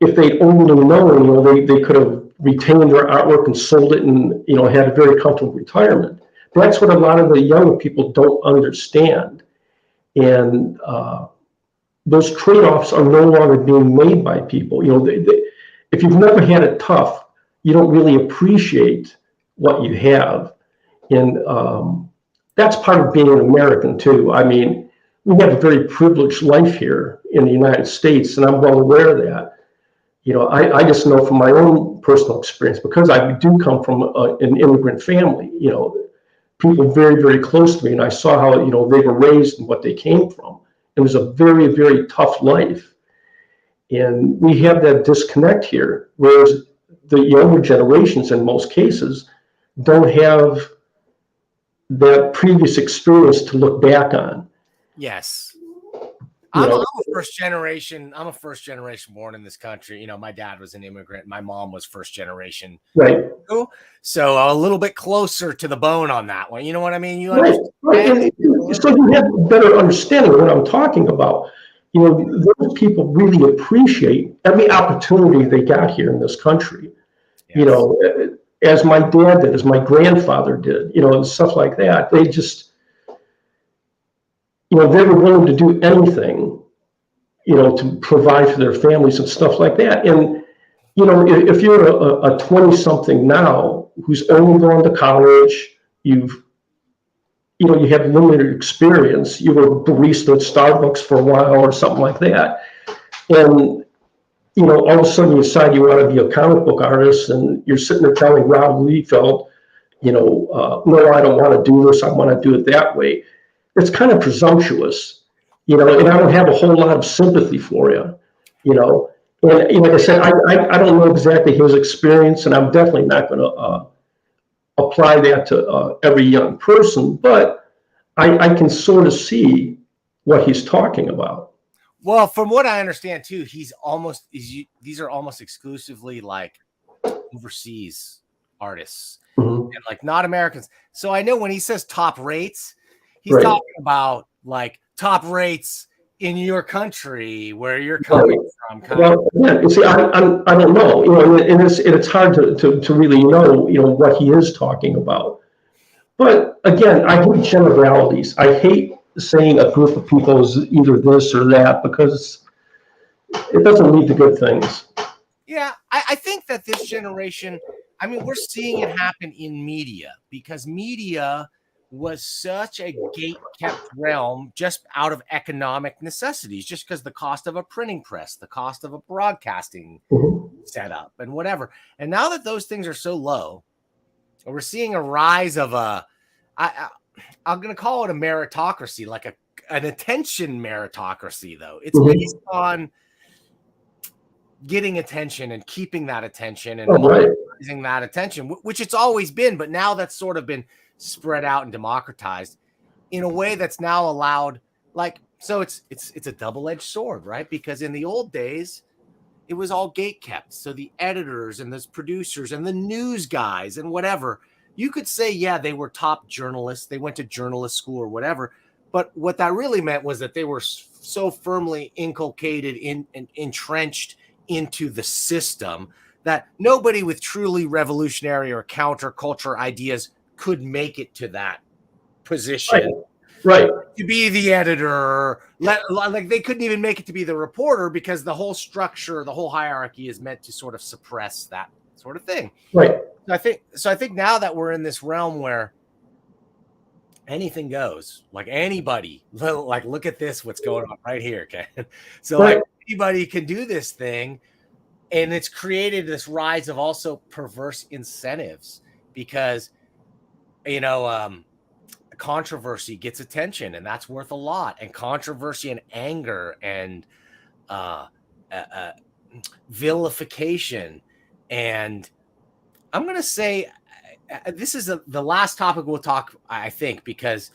if they'd only known, they could have retained their artwork and sold it and had a very comfortable retirement. That's what a lot of the younger people don't understand. And those trade-offs are no longer being made by people. If you've never had it tough, you don't really appreciate what you have. And that's part of being an American too. I mean, we have a very privileged life here in the United States, and I'm well aware of that. I just know from my own personal experience, because I do come from an immigrant family, people very, very close to me, and I saw how, they were raised and what they came from. It was a very, very tough life. And we have that disconnect here, whereas the younger generations, in most cases, don't have that previous experience to look back on. Yes. I'm a first generation born in this country. My dad was an immigrant. My mom was first generation. Right. So a little bit closer to the bone on that one. You know what I mean? Right. So you have a better understanding of what I'm talking about. Those people really appreciate every opportunity they got here in this country. Yes. As my dad did, as my grandfather did, and stuff like that. They just, they were willing to do anything, to provide for their families and stuff like that. And, if you're a 20-something now who's only gone to college, you have limited experience, you were a barista at Starbucks for a while or something like that. And, all of a sudden you decide you want to be a comic book artist, and you're sitting there telling Rob Liefeld, no, I don't want to do this, I want to do it that way. It's kind of presumptuous, and I don't have a whole lot of sympathy for you, And like I said, I don't know exactly his experience, and I'm definitely not going to apply that to every young person, but I can sort of see what he's talking about. Well, from what I understand too, these are almost exclusively like overseas artists Mhm. and like not Americans. So I know when he says top rates, he's Right. talking about like top rates in your country where you're Right. coming from. Well, yeah, you see, I don't know, and it's hard to really know, what he is talking about. But again, I hate generalities. I hate saying a group of people is either this or that because it doesn't lead to good things. Yeah, I think that this generation, I mean, we're seeing it happen in media because media was such a gate-kept realm just out of economic necessities, just because the cost of a printing press, the cost of a broadcasting Mhm. setup, and whatever. And now that those things are so low, we're seeing a rise of I'm going to call it a meritocracy, like an attention meritocracy, though. It's based Mhm. on getting attention and keeping that attention and Oh, right. monetizing that attention, which it's always been, but now that's sort of been spread out and democratized in a way that's now allowed. Like, so it's a double-edged sword, right? Because in the old days, it was all gate kept. So the editors and the producers and the news guys and whatever, you could say, yeah, they were top journalists. They went to journalist school or whatever. But what that really meant was that they were so firmly inculcated in and entrenched into the system that nobody with truly revolutionary or counterculture ideas could make it to that position. Right. To be the editor, like they couldn't even make it to be the reporter because the whole structure, the whole hierarchy is meant to sort of suppress that sort of thing. Right. I think now that we're in this realm where anything goes, like anybody, like look at this, what's going on right here, okay? So Right. like anybody can do this thing, and it's created this rise of also perverse incentives because controversy gets attention, and that's worth a lot. And controversy and anger and uh, uh, vilification, and I'm gonna say this is the last topic we'll talk, I think, because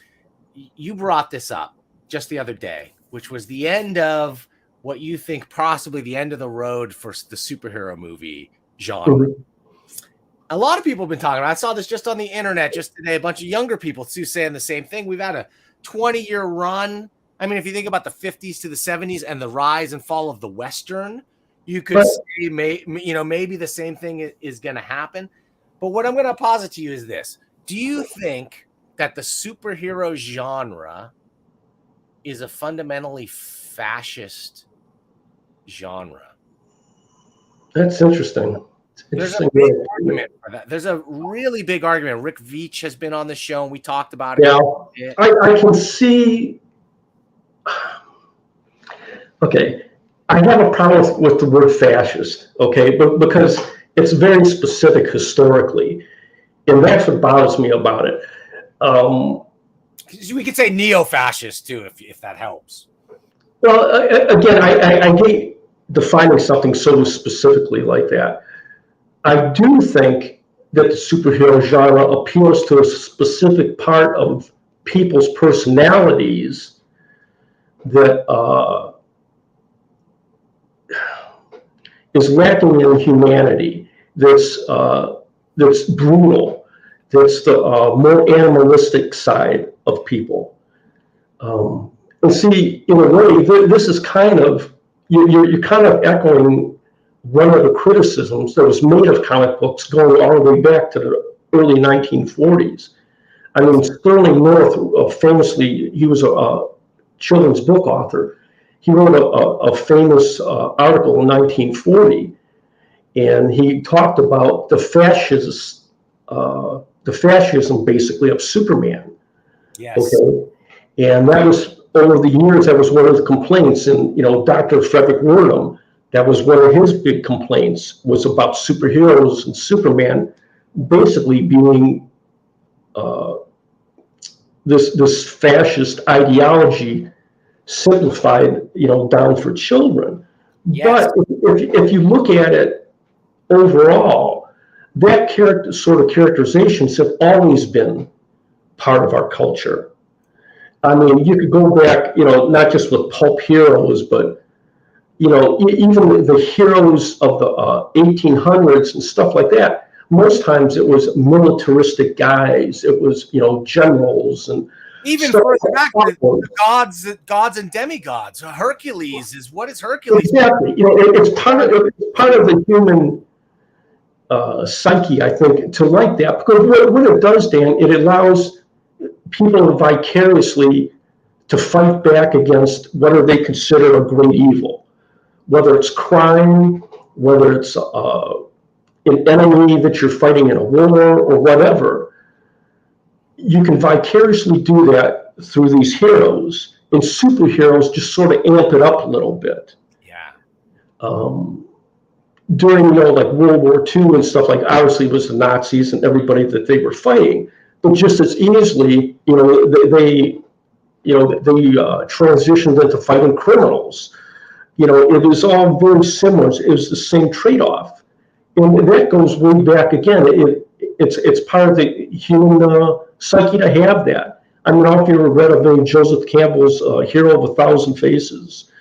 you brought this up just the other day, which was the end of what you think possibly the end of the road for the superhero movie genre. Mhm. A lot of people have been talking about. I saw this just on the internet just today. A bunch of younger people too saying the same thing. We've had a 20-year run. I mean, if you think about the 50s to the 70s and the rise and fall of the Western, you could But say maybe the same thing is going to happen. But what I'm going to posit to you is this: do you think that the superhero genre is a fundamentally fascist genre? that's interesting. It's There's a interesting. big argument for that. There's a really big argument. Rick Veitch has been on the show, and we talked about it. Yeah, I can see. Okay, I have a problem with the word fascist. Okay, but because it's very specific historically, and that's what bothers me about it. Um, We could say neo-fascist too, if that helps. well, again, I hate defining something so specifically like that. I do think that the superhero genre appeals to a specific part of people's personalities that is lacking in humanity. That's brutal. That's the more animalistic side of people. And see, in a way, this is kind of you're kind of echoing one of the criticisms that was made of comic books going all the way back to the early 1940s. I mean, Sterling North, famously, he was a children's book author. He wrote a famous article in 1940, and he talked about the fascism basically of Superman. Yes. Okay, and that was over the years. That was one of the complaints, and Dr. Frederick Wernham. That was one of his big complaints was about superheroes and Superman basically being this fascist ideology simplified, down for children. Yes. But if you look at it overall, that sort of characterizations have always been part of our culture. I mean, you could go back, not just with pulp heroes, but even the heroes of the 1800s and stuff like that. Most times it was militaristic guys. It was generals and even stuff further like back, that. the gods and demigods. Hercules is what is Hercules? Exactly. It's part of the human psyche, I think, to like that, because what it does, Dan, it allows people vicariously to fight back against whatever they consider a great evil, whether it's crime, whether it's an enemy that you're fighting in a war or whatever. You can vicariously do that through these heroes, and superheroes just sort of amp it up a little bit. Yeah. During like World War II and stuff, like obviously it was the Nazis and everybody that they were fighting, but just as easily, they transitioned into fighting criminals. It was all very similar. It was the same trade-off, and that goes way back again. It's part of the human psyche to have that. I mean, I don't know if you ever read of Joseph Campbell's Hero of a Thousand Faces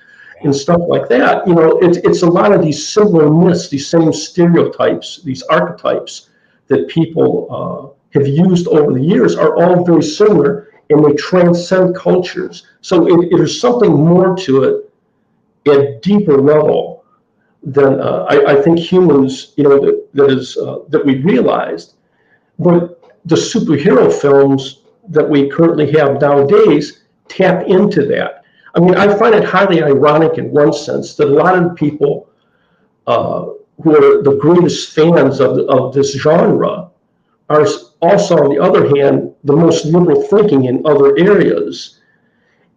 and stuff like that. It's a lot of these similar myths, these same stereotypes, these archetypes that people have used over the years are all very similar, and they transcend cultures. So there's something more to it at a deeper level than I think humans, that we realized. But the superhero films that we currently have nowadays tap into that. I mean, I find it highly ironic in one sense that a lot of the people who are the greatest fans of this genre are also, on the other hand, the most liberal thinking in other areas.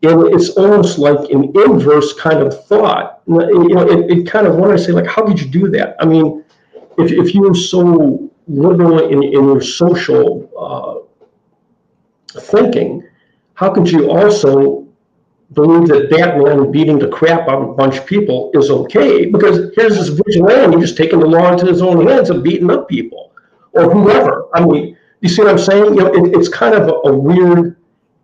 And it's almost like an inverse kind of thought. It kind of want to say, like, how could you do that? I mean, if you're so liberal in your social thinking, how could you also believe that Batman beating the crap out of a bunch of people is okay? Because here's this vigilante just taking the law into his own hands and beating up people or whoever. I mean, you see what I'm saying? It's kind of a weird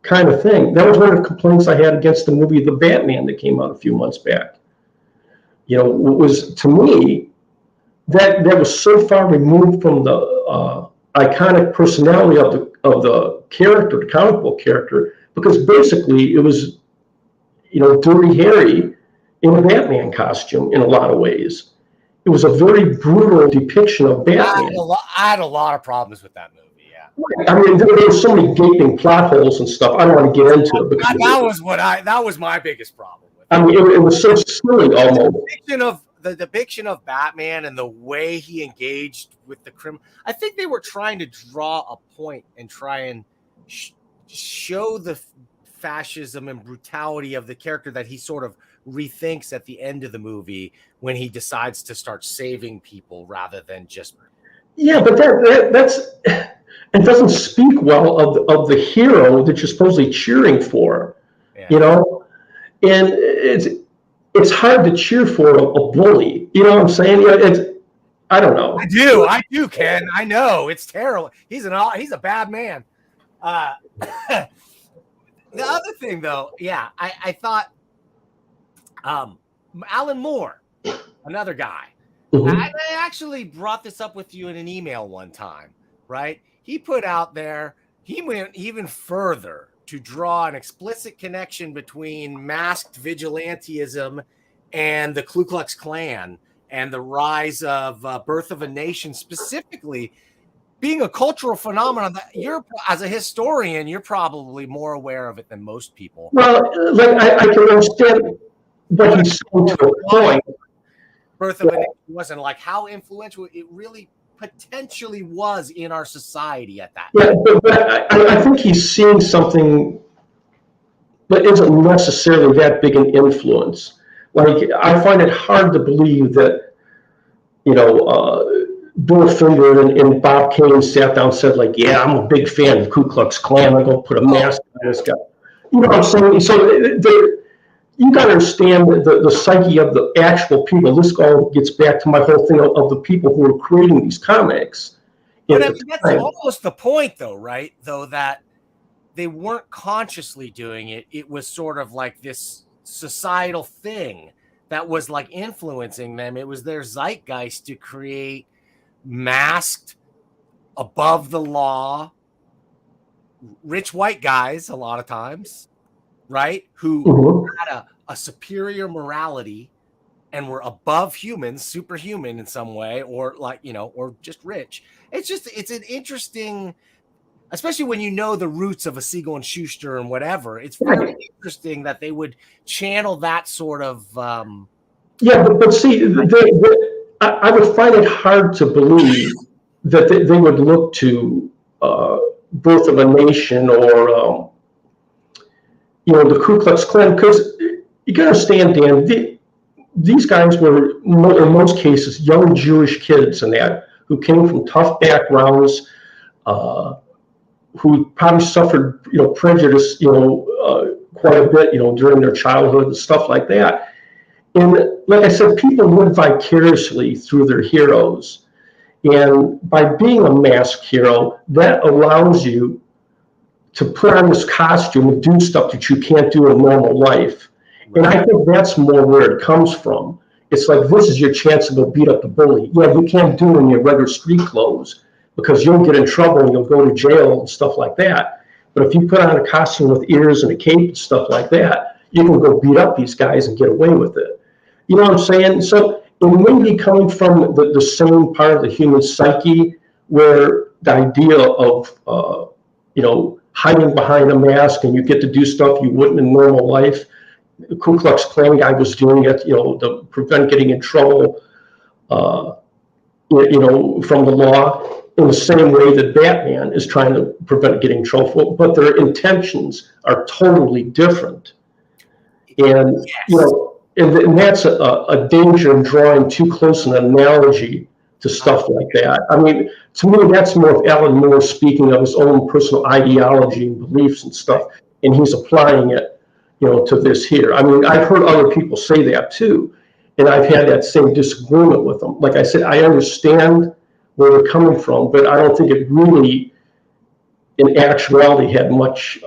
kind of thing. That was one of the complaints I had against the movie The Batman that came out a few months back. It was, to me, that was so far removed from the iconic personality of the character, the comic book character, because basically it was, Dirty Harry in a Batman costume in a lot of ways. It was a very brutal depiction of Batman. I had a lot of problems with that movie. Yeah. I mean, there were so many gaping plot holes and stuff. I don't want to get into it. That was my biggest problem with it. I mean, it was so silly almost. The depiction of Batman and the way he engaged with the criminal. I think they were trying to draw a point and try and show the fascism and brutality of the character that he sort of rethinks at the end of the movie when he decides to start saving people rather than just. Yeah, but that's it doesn't speak well of the hero that you're supposedly cheering for, and it's hard to cheer for a bully. You know what I'm saying? I don't know. I do, Ken. I know it's terrible. He's a bad man. The other thing, though, I thought Alan Moore, another guy. Mm-hmm. I actually brought this up with you in an email one time, right? He put out there, he went even further to draw an explicit connection between masked vigilantism and the Ku Klux Klan and the rise of Birth of a Nation, specifically being a cultural phenomenon that you're, as a historian, you're probably more aware of it than most people. Well, I can understand what he's saying to a point. Birth of a Nation wasn't like how influential it really potentially was in our society at that time. Yeah, but I think he's seeing something that isn't necessarily that big an influence. Like, I find it hard to believe that, Bill Finger and Bob Kane sat down and said, like, yeah, I'm a big fan of Ku Klux Klan. I'm going to put a mask on this guy. You know what I'm saying? So you got to understand the psyche of the actual people. This all gets back to my whole thing of the people who were creating these comics. But I mean, that's almost the point, though, right? Though that they weren't consciously doing it. It was sort of like this societal thing that was like influencing them. It was their zeitgeist to create masked, above the law, rich white guys a lot of times, right? Who had a superior morality and were above humans, superhuman in some way, or like, you know, or just rich. It's an interesting, especially when you know the roots of a Siegel and Schuster and whatever. It's very interesting that they would channel that sort of. But see, I would find it hard to believe that they would look to Birth of a Nation or the Ku Klux Klan, because you can understand, Dan, these guys were in most cases young Jewish kids and that who came from tough backgrounds, who probably suffered prejudice quite a bit during their childhood and stuff like that. And like I said, people live vicariously through their heroes. And by being a masked hero, that allows you to put on this costume and do stuff that you can't do in normal life. Right. And I think that's more where it comes from. It's like, this is your chance to go beat up the bully. Yeah, you can't do it in your regular street clothes because you'll get in trouble and you'll go to jail and stuff like that. But if you put on a costume with ears and a cape and stuff like that, you can go beat up these guys and get away with it. You know what I'm saying? So it may be coming from the same part of the human psyche where the idea of, hiding behind a mask and you get to do stuff you wouldn't in normal life. The Ku Klux Klan guy was doing it, to prevent getting in trouble, from the law, in the same way that Batman is trying to prevent getting in trouble, but their intentions are totally different. And, and that's a danger in drawing too close an analogy to stuff like that. I mean, to me, that's more of Alan Moore speaking of his own personal ideology and beliefs and stuff, and he's applying it, to this here. I mean, I've heard other people say that too, and I've had that same disagreement with them. Like I said, I understand where they're coming from, but I don't think it really, in actuality, had much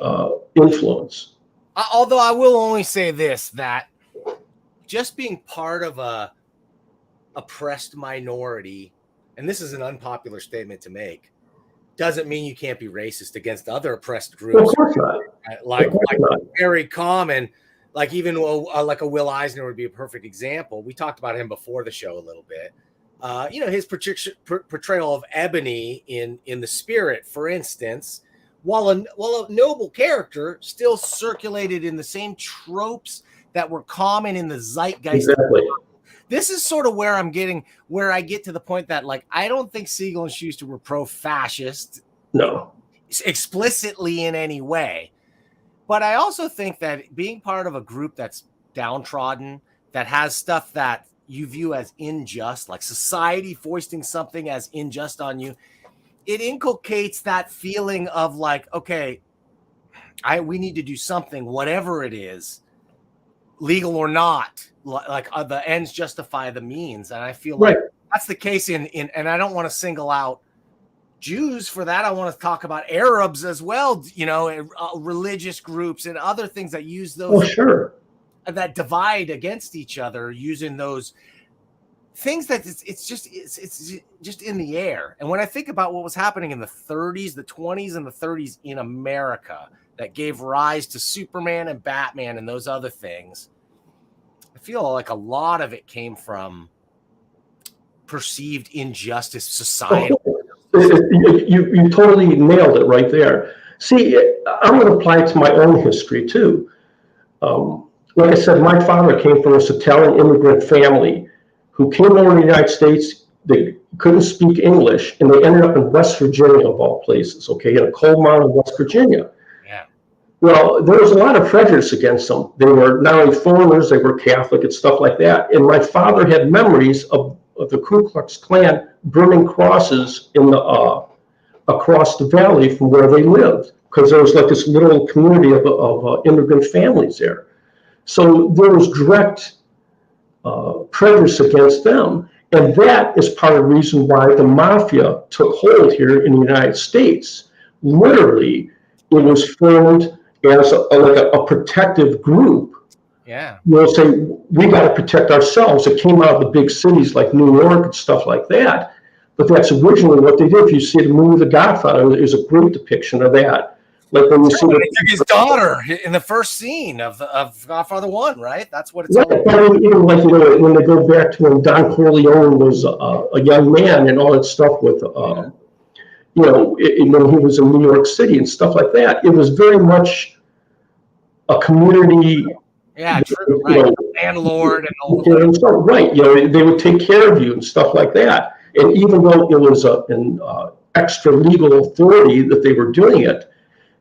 influence. Although I will only say this, that just being part of a oppressed minority, and this is an unpopular statement to make, doesn't mean you can't be racist against other oppressed groups. Of course not. Like very common, like even like a Will Eisner would be a perfect example. We talked about him before the show a little bit. His portrayal of Ebony in The Spirit, for instance, while a noble character, still circulated in the same tropes that were common in the zeitgeist. Exactly. This is sort of where I get to the point that, like, I don't think Siegel and Schuster were pro-fascist. No. Explicitly in any way. But I also think that being part of a group that's downtrodden, that has stuff that you view as unjust, like society foisting something as unjust on you, it inculcates that feeling of like, okay, we need to do something, whatever it is, legal or not, like the ends justify the means. And I feel like that's the case in and I don't want to single out Jews for that. I want to talk about Arabs as well, religious groups and other things that use those that divide against each other, using those things that it's just in the air. And when I think about what was happening in the 30s, the 20s and the 30s in America that gave rise to Superman and Batman and those other things, I feel like a lot of it came from perceived injustice, societal. You totally nailed it right there. See, I'm going to apply it to my own history too. Like I said, my father came from this Italian immigrant family who came over to the United States. They couldn't speak English, and they ended up in West Virginia, of all places, in a coal mine in West Virginia. Yeah. Well, there was a lot of prejudice against them. They were not only foreigners, they were Catholic and stuff like that. And my father had memories of the Ku Klux Klan burning crosses in the across the valley from where they lived, because there was like this little community of immigrant families there. So there was direct prejudice against them. And that is part of the reason why the mafia took hold here in the United States. Literally, it was formed as a protective group. Yeah. Say, we got to protect ourselves. It came out of the big cities like New York and stuff like that. But that's originally what they did. If you see the movie The Godfather, there's a great depiction of that. Like when you see he took his daughter in the first scene of Godfather 1, right? That's what it's all about. But even like, when they go back to when Don Corleone was a young man and all that stuff with, when he was in New York City and stuff like that, it was very much a community. Yeah, true. Right. Landlord and all that. Right. They would take care of you and stuff like that. And even though it was an extra legal authority that they were doing it,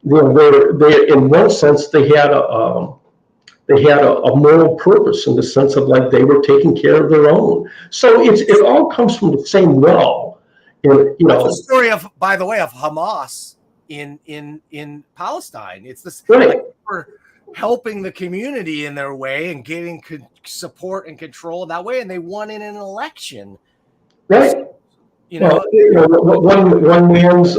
they in one sense they had a moral purpose in the sense of like they were taking care of their own. So it all comes from the same well. And that's the story of, by the way, of Hamas in Palestine. It's this right. Helping the community in their way and getting support and control that way, and they won in an election. Right. One man's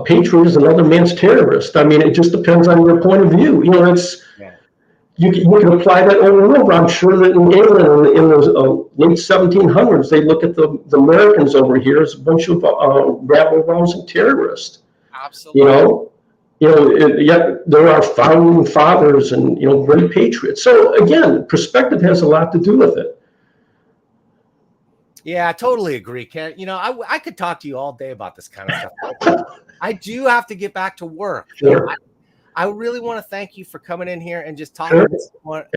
patriot is another man's terrorist. I mean, it just depends on your point of view. You can apply that over and over. I'm sure that in England in the late 1700s, they look at the Americans over here as a bunch of rabble-rousing terrorists. Absolutely. Yet there are founding fathers and great patriots. So again, perspective has a lot to do with it. Yeah, I totally agree, Ken. I could talk to you all day about this kind of stuff. I do have to get back to work. Sure. I really want to thank you for coming in here and just talking. Sure.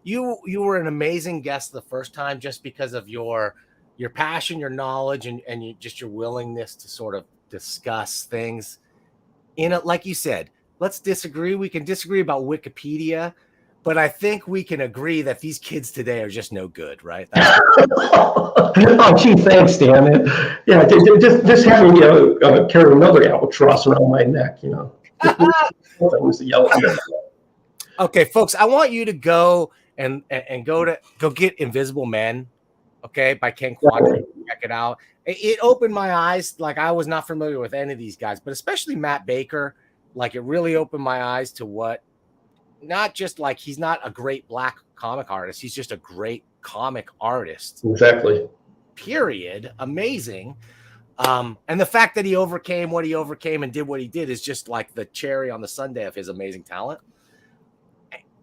You were an amazing guest the first time, just because of your passion, your knowledge, and your willingness to sort of discuss things. Like you said, let's disagree. We can disagree about Wikipedia, but I think we can agree that these kids today are just no good, right? Oh, gee, thanks, Dan. Yeah, just having carry another albatross around my neck, Okay, folks, I want you to go and go get Invisible Men, okay, by Ken Quattro. Check it out. It opened my eyes. Like, I was not familiar with any of these guys, but especially Matt Baker. Like, it really opened my eyes to what, not just like he's not a great black comic artist. He's just a great comic artist. Exactly. Period. Amazing. And the fact that he overcame what he overcame and did what he did is just like the cherry on the sundae of his amazing talent.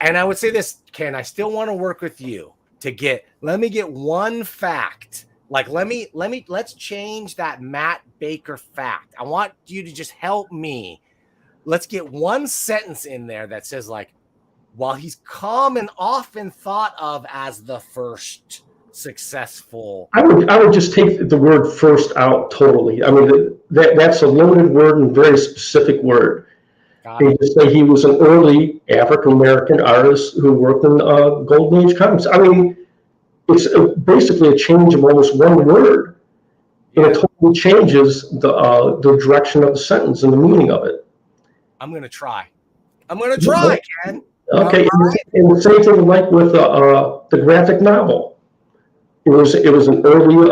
And I would say this, Ken, I still want to work with you to let me get one fact. Like, let's change that Matt Baker fact. I want you to just help me. Let's get one sentence in there that says, like, while he's often thought of as the first successful. I would just take the word first out totally. I mean, that's a loaded word and very specific word. They just say he was an early African-American artist who worked in Golden Age comics. I mean, it's basically a change of almost one word. And it totally changes the direction of the sentence and the meaning of it. I'm going to try, Ken. Okay, and the same thing like with the graphic novel. It was an early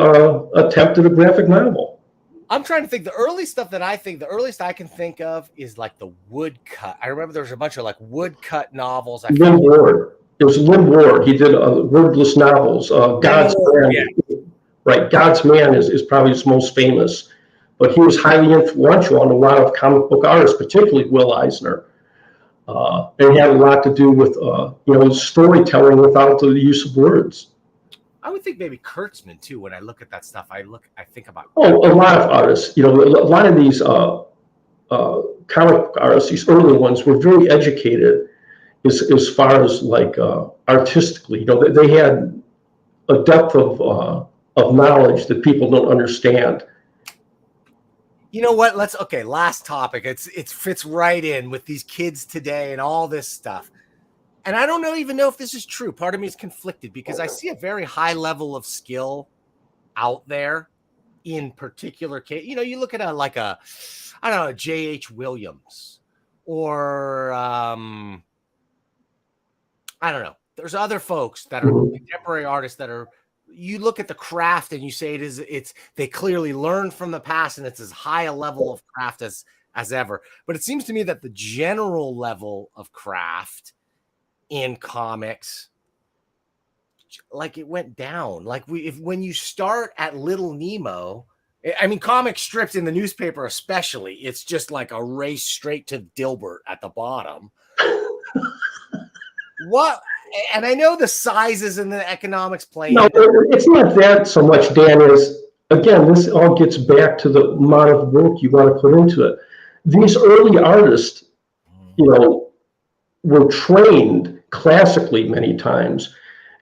attempt at a graphic novel. I'm trying to think. The earliest I can think of is like the woodcut. I remember there was a bunch of like woodcut novels. Lynn Ward. It was Lynn Ward. He did wordless novels. God's Man. Yeah. Right. God's Man is probably his most famous. But he was highly influential on a lot of comic book artists, particularly Will Eisner. And had a lot to do with storytelling without the use of words. I would think maybe Kurtzman too. When I look at that stuff, I think about. Oh, a lot of artists. A lot of these comic artists, these early ones, were very educated as far as like artistically. They had a depth of knowledge that people don't understand. You know what? Last topic. It fits right in with these kids today and all this stuff. And I don't even know if this is true. Part of me is conflicted because I see a very high level of skill out there in particular case. You look at a J.H. Williams or I don't know. There's other folks that are contemporary artists that are, you look at the craft and you say they clearly learned from the past and it's as high a level of craft as ever. But it seems to me that the general level of craft in comics, like, it went down. Like, when you start at Little Nemo, I mean, comic strips in the newspaper especially, it's just like a race straight to Dilbert at the bottom. What? And I know the sizes and the economics play. No, it's not that so much, Dan, is, again, this all gets back to the amount of work you want to put into it. These early artists, were trained classically many times,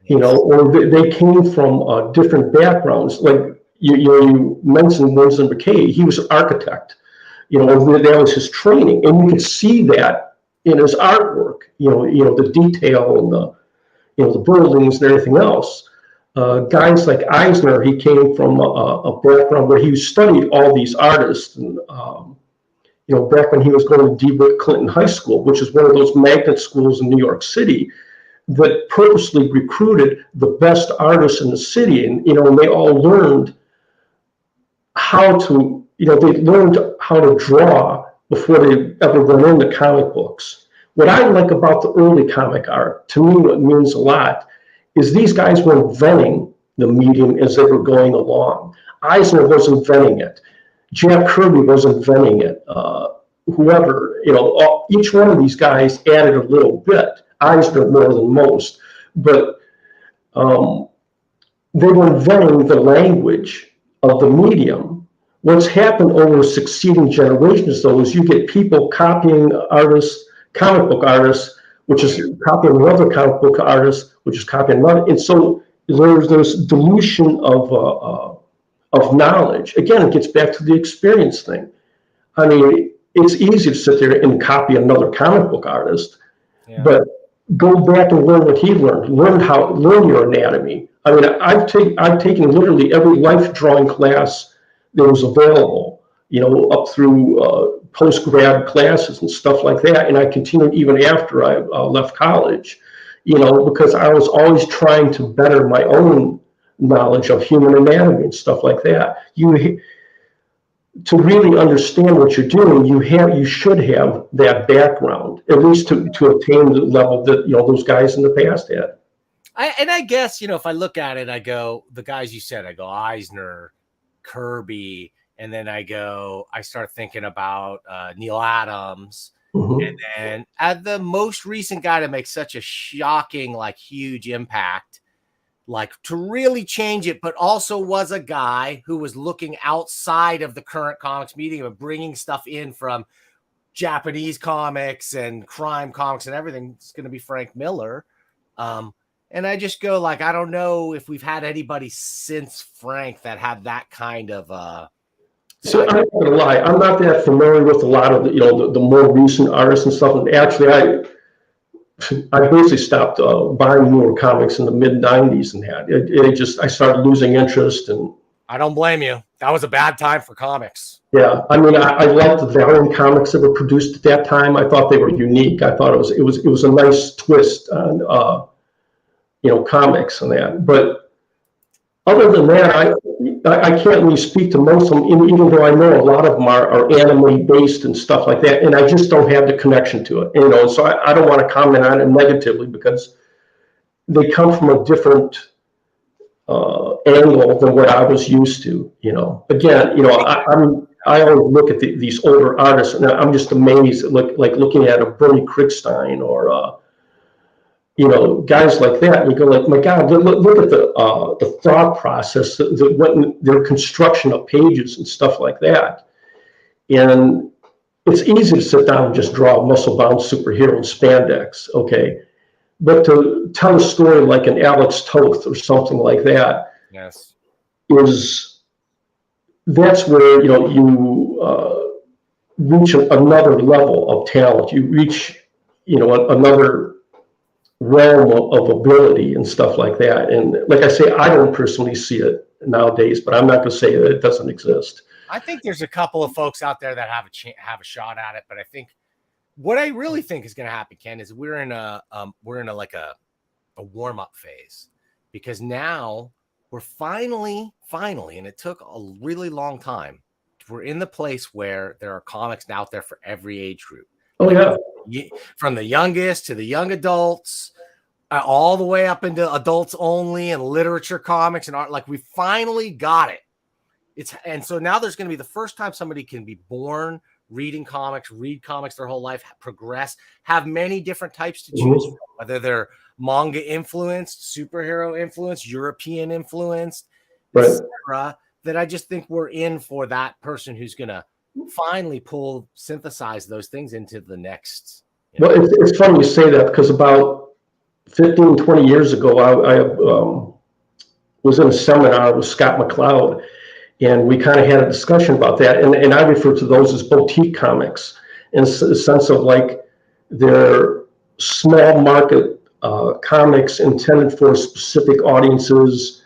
or they came from different backgrounds. Like you mentioned Winston McKay, he was an architect, that was his training. And you could see that in his artwork, the detail and the buildings and everything else. Guys like Eisner, he came from a background where he studied all these artists, and back when he was going to DeWitt Clinton High School, which is one of those magnet schools in New York City that purposely recruited the best artists in the city, and they all learned how to, they learned how to draw before they ever went into comic books. What I like about the early comic art, to me, what means a lot, is these guys were inventing the medium as they were going along. Eisner was inventing it. Jack Kirby was inventing it. Whoever, each one of these guys added a little bit. Eisner more than most, but they were inventing the language of the medium. What's happened over succeeding generations, though, is you get people copying artists, comic book artists, which is copying another comic book artist, which is copying another, and so there's dilution of knowledge. Again, it gets back to the experience thing. I mean, it's easy to sit there and copy another comic book artist, but go back and learn what he learned. Learn your anatomy. I mean, I've taken literally every life drawing class that was available, up through post-grad classes and stuff like that. And I continued even after I left college, because I was always trying to better my own knowledge of human anatomy and stuff like that. To really understand what you're doing, you should have that background, at least to attain the level that those guys in the past had. I guess, if I look at it, I go, the guys you said, I go Eisner, Kirby, and then I start thinking about Neil Adams. And then the most recent guy to make such a shocking, like, huge impact, like, to really change it, but also was a guy who was looking outside of the current comics medium and bringing stuff in from Japanese comics and crime comics and everything. It's going to be Frank Miller. And I just go, like, I don't know if we've had anybody since Frank that had that kind of So I'm not gonna lie, I'm not that familiar with a lot of the more recent artists and stuff. And actually, I basically stopped buying newer comics in the mid '90s, and I started losing interest. And I don't blame you. That was a bad time for comics. Yeah, I mean, I liked the Valiant comics that were produced at that time. I thought they were unique. I thought it was a nice twist on comics and that. But other than that, I can't really speak to most of them, even though I know a lot of them are anime based and stuff like that, and I just don't have the connection to it. So I don't want to comment on it negatively because they come from a different angle than what I was used to. Again, I always look at these older artists, and I'm just amazed at looking at a Bernie Krigstein or guys like that, and you go like, my God, look at the thought process, their construction of pages and stuff like that. And it's easy to sit down and just draw a muscle-bound superhero in spandex, okay? But to tell a story like an Alex Toth or something like that, yes, that's where you reach another level of talent. You reach another realm of ability and stuff like that. And like I say, I don't personally see it nowadays, but I'm not going to say that it doesn't exist. I think there's a couple of folks out there that have a shot at it, but I think what I really think is going to happen, Ken, is we're in a the warm-up phase, because now we're finally, and it took a really long time. We're in the place where there are comics out there for every age group. Oh, yeah. From the youngest to the young adults, all the way up into adults only and literature comics and art. Like, we finally got it. And so now there's going to be the first time somebody can be born reading comics, read comics their whole life, progress, have many different types to choose from, whether they're manga influenced, superhero influenced, European influenced, etc. That I just think we're in for that person who's going to finally synthesize those things into the next. Well, it's funny you say that, because about 15, 20 years ago, I was in a seminar with Scott McCloud, and we kind of had a discussion about that. And I refer to those as boutique comics, in the sense of like they're small market comics intended for specific audiences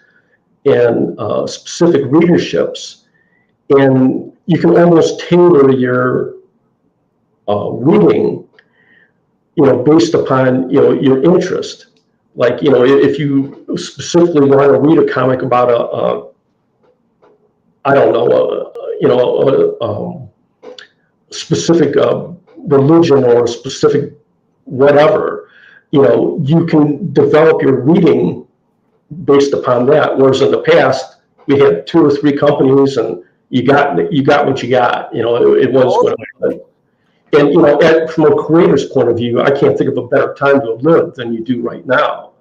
and specific readerships. And you can almost tailor your reading, based upon, your interest. Like, if you specifically want to read a comic about specific religion or specific whatever, you can develop your reading based upon that. Whereas in the past, we had 2 or 3 companies, and you got what you got. It was what it was. And from a creator's point of view, I can't think of a better time to live than you do right now.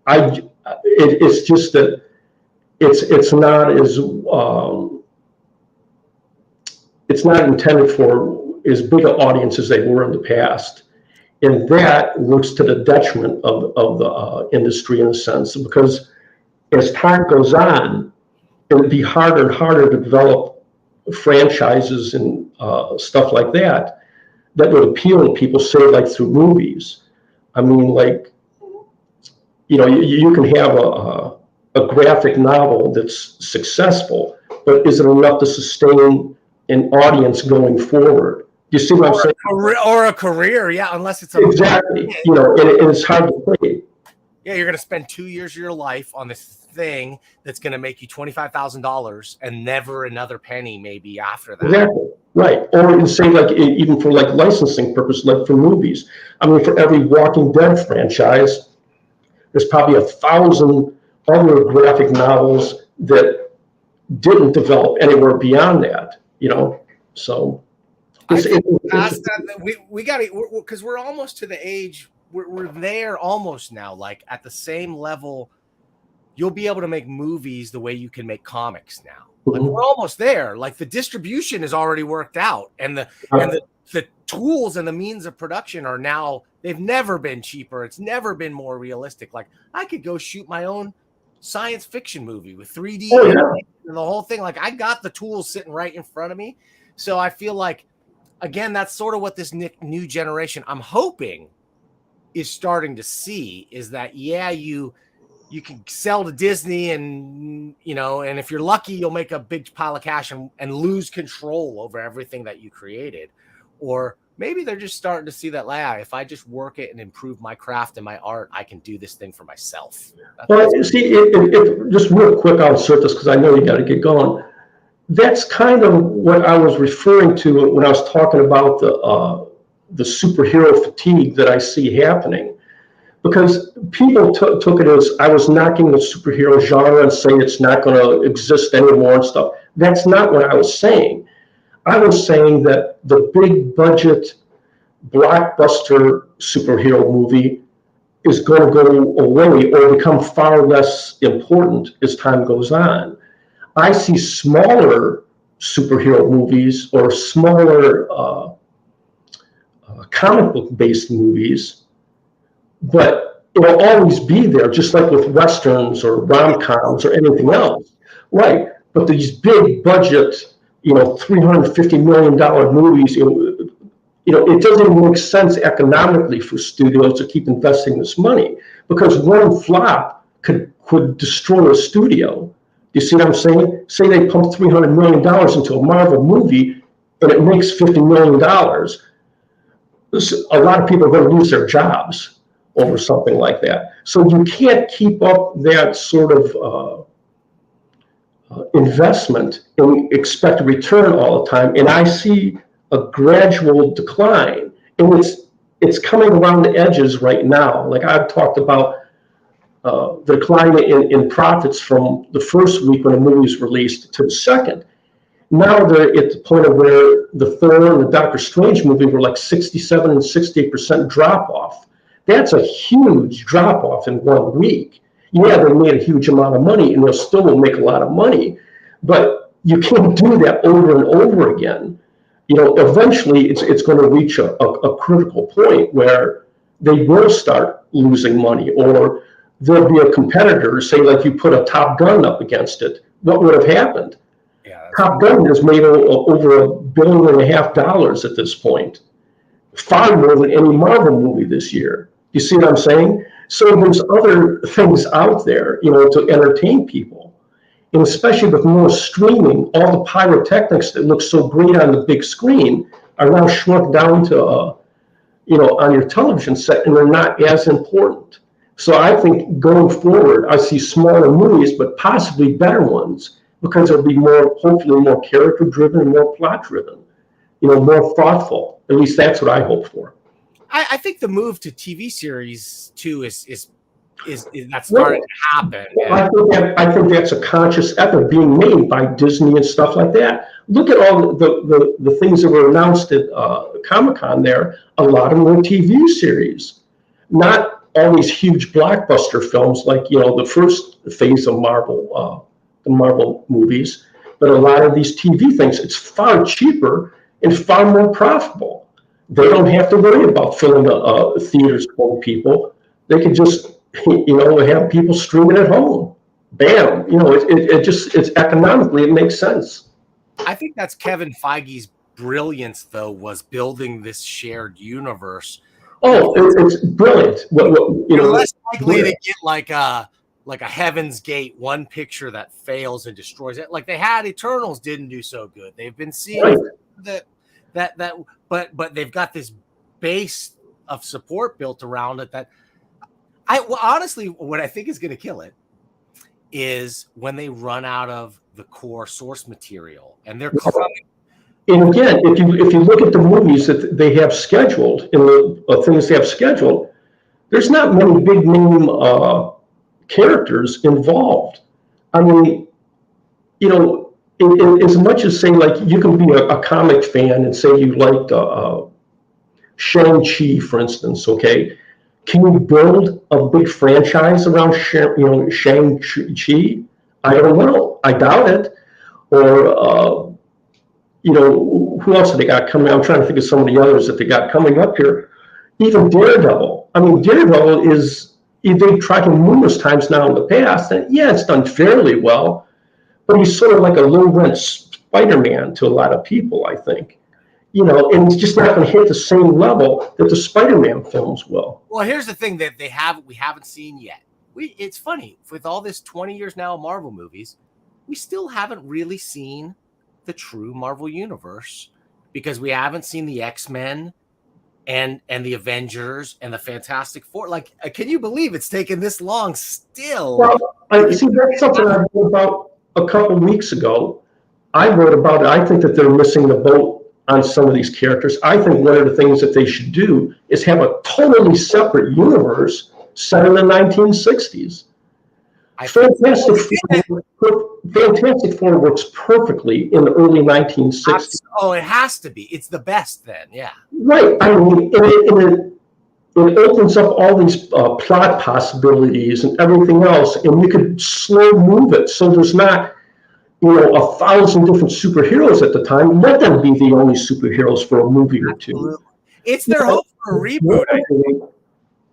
It's just that it's not as it's not intended for as big an audience as they were in the past, and that works to the detriment of the industry in a sense, because as time goes on, it'll be harder and harder to develop franchises and stuff like that would appeal to people, say, like through movies. I mean, like, you can have a graphic novel that's successful, but is it enough to sustain an audience going forward? You see what I'm saying? Or a career, yeah, unless it's exactly, and it's hard to play. Yeah, you're going to spend 2 years of your life on this thing that's going to make you $25,000 and never another penny maybe after that. Exactly. Right. Or say, like, even for like licensing purposes, like for movies. I mean, for every Walking Dead franchise, there's probably 1,000 other graphic novels that didn't develop anywhere beyond that, So we got it, because we're almost to the age, we're there almost now, like at the same level. You'll be able to make movies the way you can make comics now. Like, we're almost there. Like, the distribution is already worked out, and the tools and the means of production are now, they've never been cheaper. It's never been more realistic. Like, I could go shoot my own science fiction movie with 3D and the whole thing. Like, I got the tools sitting right in front of me. So I feel like, again, that's sort of what this new generation, I'm hoping, is starting to see, is that, you can sell to Disney, and and if you're lucky, you'll make a big pile of cash and lose control over everything that you created. Or maybe they're just starting to see that, if I just work it and improve my craft and my art, I can do this thing for myself. Well, see, just real quick, I'll insert this because I know you got to get going. That's kind of what I was referring to when I was talking about the superhero fatigue that I see happening. Because people took it as I was knocking the superhero genre and saying it's not going to exist anymore and stuff. That's not what I was saying. I was saying that the big budget blockbuster superhero movie is going to go away or become far less important as time goes on. I see smaller superhero movies or smaller comic book based movies, but it will always be there, just like with Westerns or rom-coms or anything else. Right. But these big budget, $350 million movies, it doesn't even make sense economically for studios to keep investing this money, because one flop could destroy a studio. You see what I'm saying? Say they pump $300 million into a Marvel movie and it makes $50 million. A lot of people are going to lose their jobs. over something like that. So you can't keep up that sort of investment and expect a return all the time. And I see a gradual decline, and it's coming around the edges right now. Like I've talked about the decline in profits from the first week when a movie was released to the second. Now they're at the point of where the Thor and the Doctor Strange movie were like 67 and 68% drop off. That's a huge drop off in 1 week. Yeah, they made a huge amount of money, and they still will make a lot of money, but you can't do that over and over again. Eventually it's going to reach a critical point where they will start losing money, or there'll be a competitor, say like you put a Top Gun up against it. What would have happened? Top Gun has made over $1.5 billion at this point, far more than any Marvel movie this year. You see what I'm saying? So there's other things out there, to entertain people. And especially with more streaming, all the pyrotechnics that look so great on the big screen are now shrunk down to, on your television set, and they're not as important. So I think going forward, I see smaller movies, but possibly better ones, because they'll be hopefully more character driven and more plot driven, more thoughtful. At least that's what I hope for. I think the move to TV series too is that's starting to happen. I think that's a conscious effort being made by Disney and stuff like that. Look at all the things that were announced at Comic-Con there. A lot of them were TV series, not all these huge blockbuster films like the first phase of Marvel, the Marvel movies, but a lot of these TV things. It's far cheaper and far more profitable. They don't have to worry about filling theaters full of people. They can just, have people streaming at home. Bam. It's economically, it makes sense. I think that's Kevin Feige's brilliance, though, was building this shared universe. Oh, it's brilliant. You're less likely to get like a Heaven's Gate, one picture that fails and destroys it. Like they had Eternals didn't do so good. They've been seeing but they've got this base of support built around it that honestly, what I think is going to kill it is when they run out of the core source material, and they're coming. And again, if you look at the movies that they have scheduled and the things they have scheduled, there's not many big name characters involved. I mean, as much as say like you can be a comic fan and say you liked Shang-Chi, for instance, okay? Can you build a big franchise around Shang-Chi? I don't know. I doubt it. Or who else have they got coming? I'm trying to think of some of the others that they got coming up here. Even Daredevil. I mean, Daredevil they've tried him numerous times now in the past, and yeah, it's done fairly well. But he's sort of like a low-rent Spider-Man to a lot of people, I think. And it's just not going to hit the same level that the Spider-Man films will. Well, here's the thing that we haven't seen yet. It's funny, with all this 20 years now of Marvel movies, we still haven't really seen the true Marvel universe, because we haven't seen the X-Men and the Avengers and the Fantastic Four. Like, can you believe it's taken this long still? Well, see, that's something I wrote about a couple weeks ago. I wrote about it. I think that they're missing the boat on some of these characters. I think one of the things that they should do is have a totally separate universe set in the 1960s. Fantastic Four works perfectly in the early 1960s. Oh, it has to be. It's the best then, yeah. Right. I mean, it opens up all these plot possibilities and everything else, and you could slow move it so there's not 1,000 different superheroes at the time. Let them be the only superheroes for a movie or two. Absolutely. It's their hope for a reboot.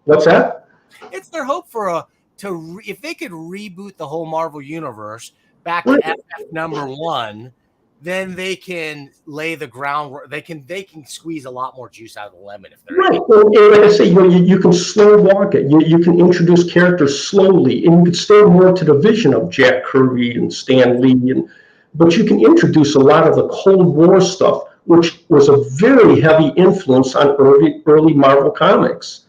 What's that? It's their hope for if they could reboot the whole Marvel universe back to FF #1, then they can lay the groundwork. They can squeeze a lot more juice out of the lemon if they're right. And like I say, you can slow walk it. You can introduce characters slowly, and you can stay more to the vision of Jack Kirby and Stan Lee, but you can introduce a lot of the Cold War stuff, which was a very heavy influence on early Marvel comics.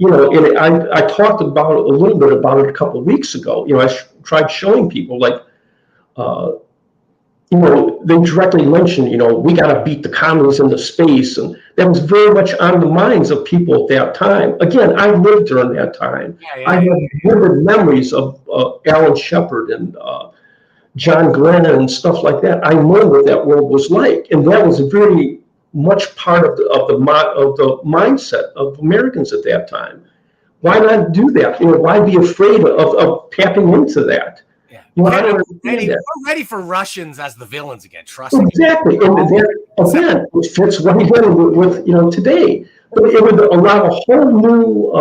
And I talked about a little bit about it a couple of weeks ago. I tried showing people like, uh, they directly mentioned, we got to beat the communists into space. And that was very much on the minds of people at that time. Again, I lived during that time. I have vivid memories of Alan Shepard and John Glenn and stuff like that. I know what that world was like. And that was very much part of the mindset of Americans at that time. Why not do that? Why be afraid of tapping into that? We're ready for Russians as the villains again. Trust me. Exactly, and again, it fits right in with today. But it would allow a whole new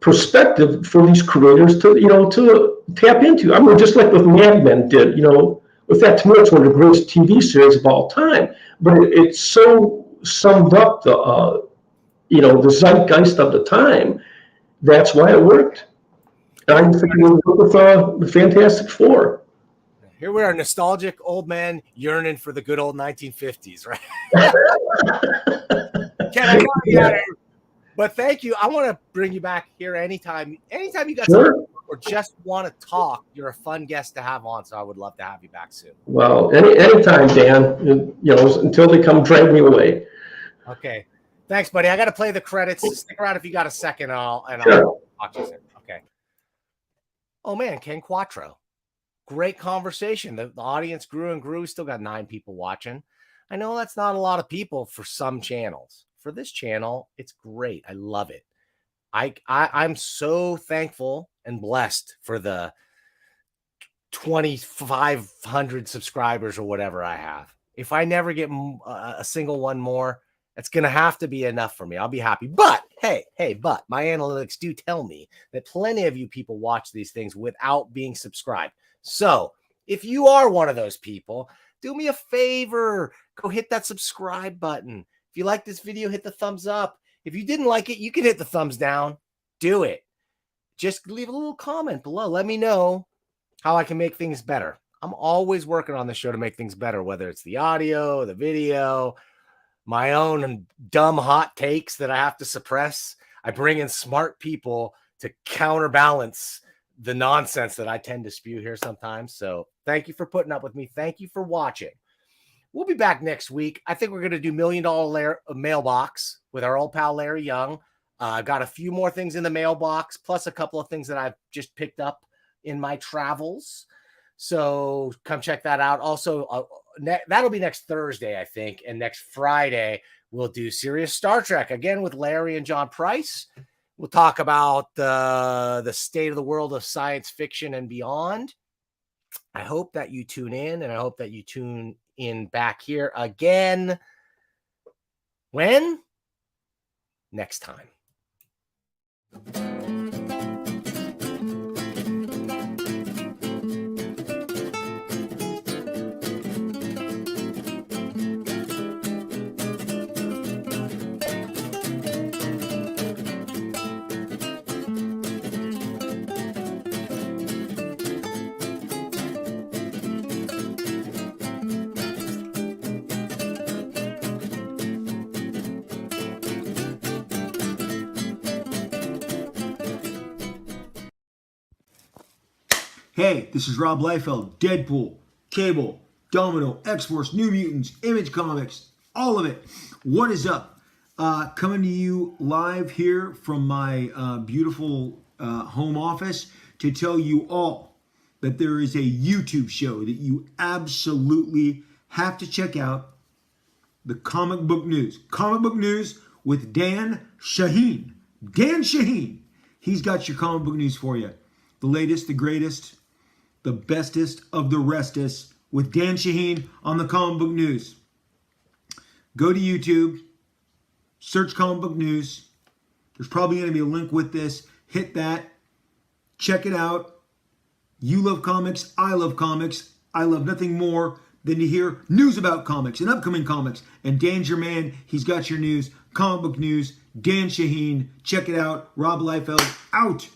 perspective for these creators to tap into. I mean, just like what Mad Men did. With that, to me, it's one of the greatest TV series of all time. But it so summed up the zeitgeist of the time. That's why it worked. I'm thinking with the Fantastic Four. Here we are, nostalgic old man yearning for the good old 1950s, right? Ken, I gotta get out of here. But thank you. I want to bring you back here anytime. Anytime you got something or just want to talk, you're a fun guest to have on. So I would love to have you back soon. Well, anytime, Dan. Until they come drag me away. Okay. Thanks, buddy. I got to play the credits. Stick around if you got a second. I'll talk to you soon. Okay. Oh man, Ken Quattro. Great conversation. The audience grew and grew. Still got 9 people watching. I know that's not a lot of people for some channels. For this channel, it's great. I love it. I'm so thankful and blessed for the 2,500 subscribers or whatever I have. If I never get a single one more, it's going to have to be enough for me. I'll be happy. But but my analytics do tell me that plenty of you people watch these things without being subscribed. So if you are one of those people, do me a favor. Go hit that subscribe button. If you like this video, hit the thumbs up. If you didn't like it, you can hit the thumbs down. Do it. Just leave a little comment below. Let me know how I can make things better. I'm always working on the show to make things better, whether it's the audio, the video, my own dumb hot takes that I have to suppress. I bring in smart people to counterbalance the nonsense that I tend to spew here sometimes. So thank you for putting up with me. Thank you for watching. We'll be back next week. I think we're going to do $1 Million Mailbox with our old pal Larry Young. I've got a few more things in the mailbox, plus a couple of things that I've just picked up in my travels. So come check that out. Also, that'll be next Thursday, I think. And next Friday, we'll do Serious Star Trek again with Larry and John Price. We'll talk about the state of the world of science fiction and beyond. I hope that you tune in, and I hope that you tune in back here again. When? Next time. Hey, this is Rob Liefeld, Deadpool, Cable, Domino, X-Force, New Mutants, Image Comics, all of it. What is up? Coming to you live here from my beautiful home office to tell you all that there is a YouTube show that you absolutely have to check out. The Comic Book News. Comic Book News with Dan Shaheen. Dan Shaheen. He's got your comic book news for you. The latest, the greatest, the bestest of the restest with Dan Shaheen on the Comic Book News. Go to YouTube, search Comic Book News. There's probably going to be a link with this. Hit that. Check it out. You love comics. I love comics. I love nothing more than to hear news about comics and upcoming comics. And Dan's your man. He's got your news. Comic Book News. Dan Shaheen. Check it out. Rob Liefeld out.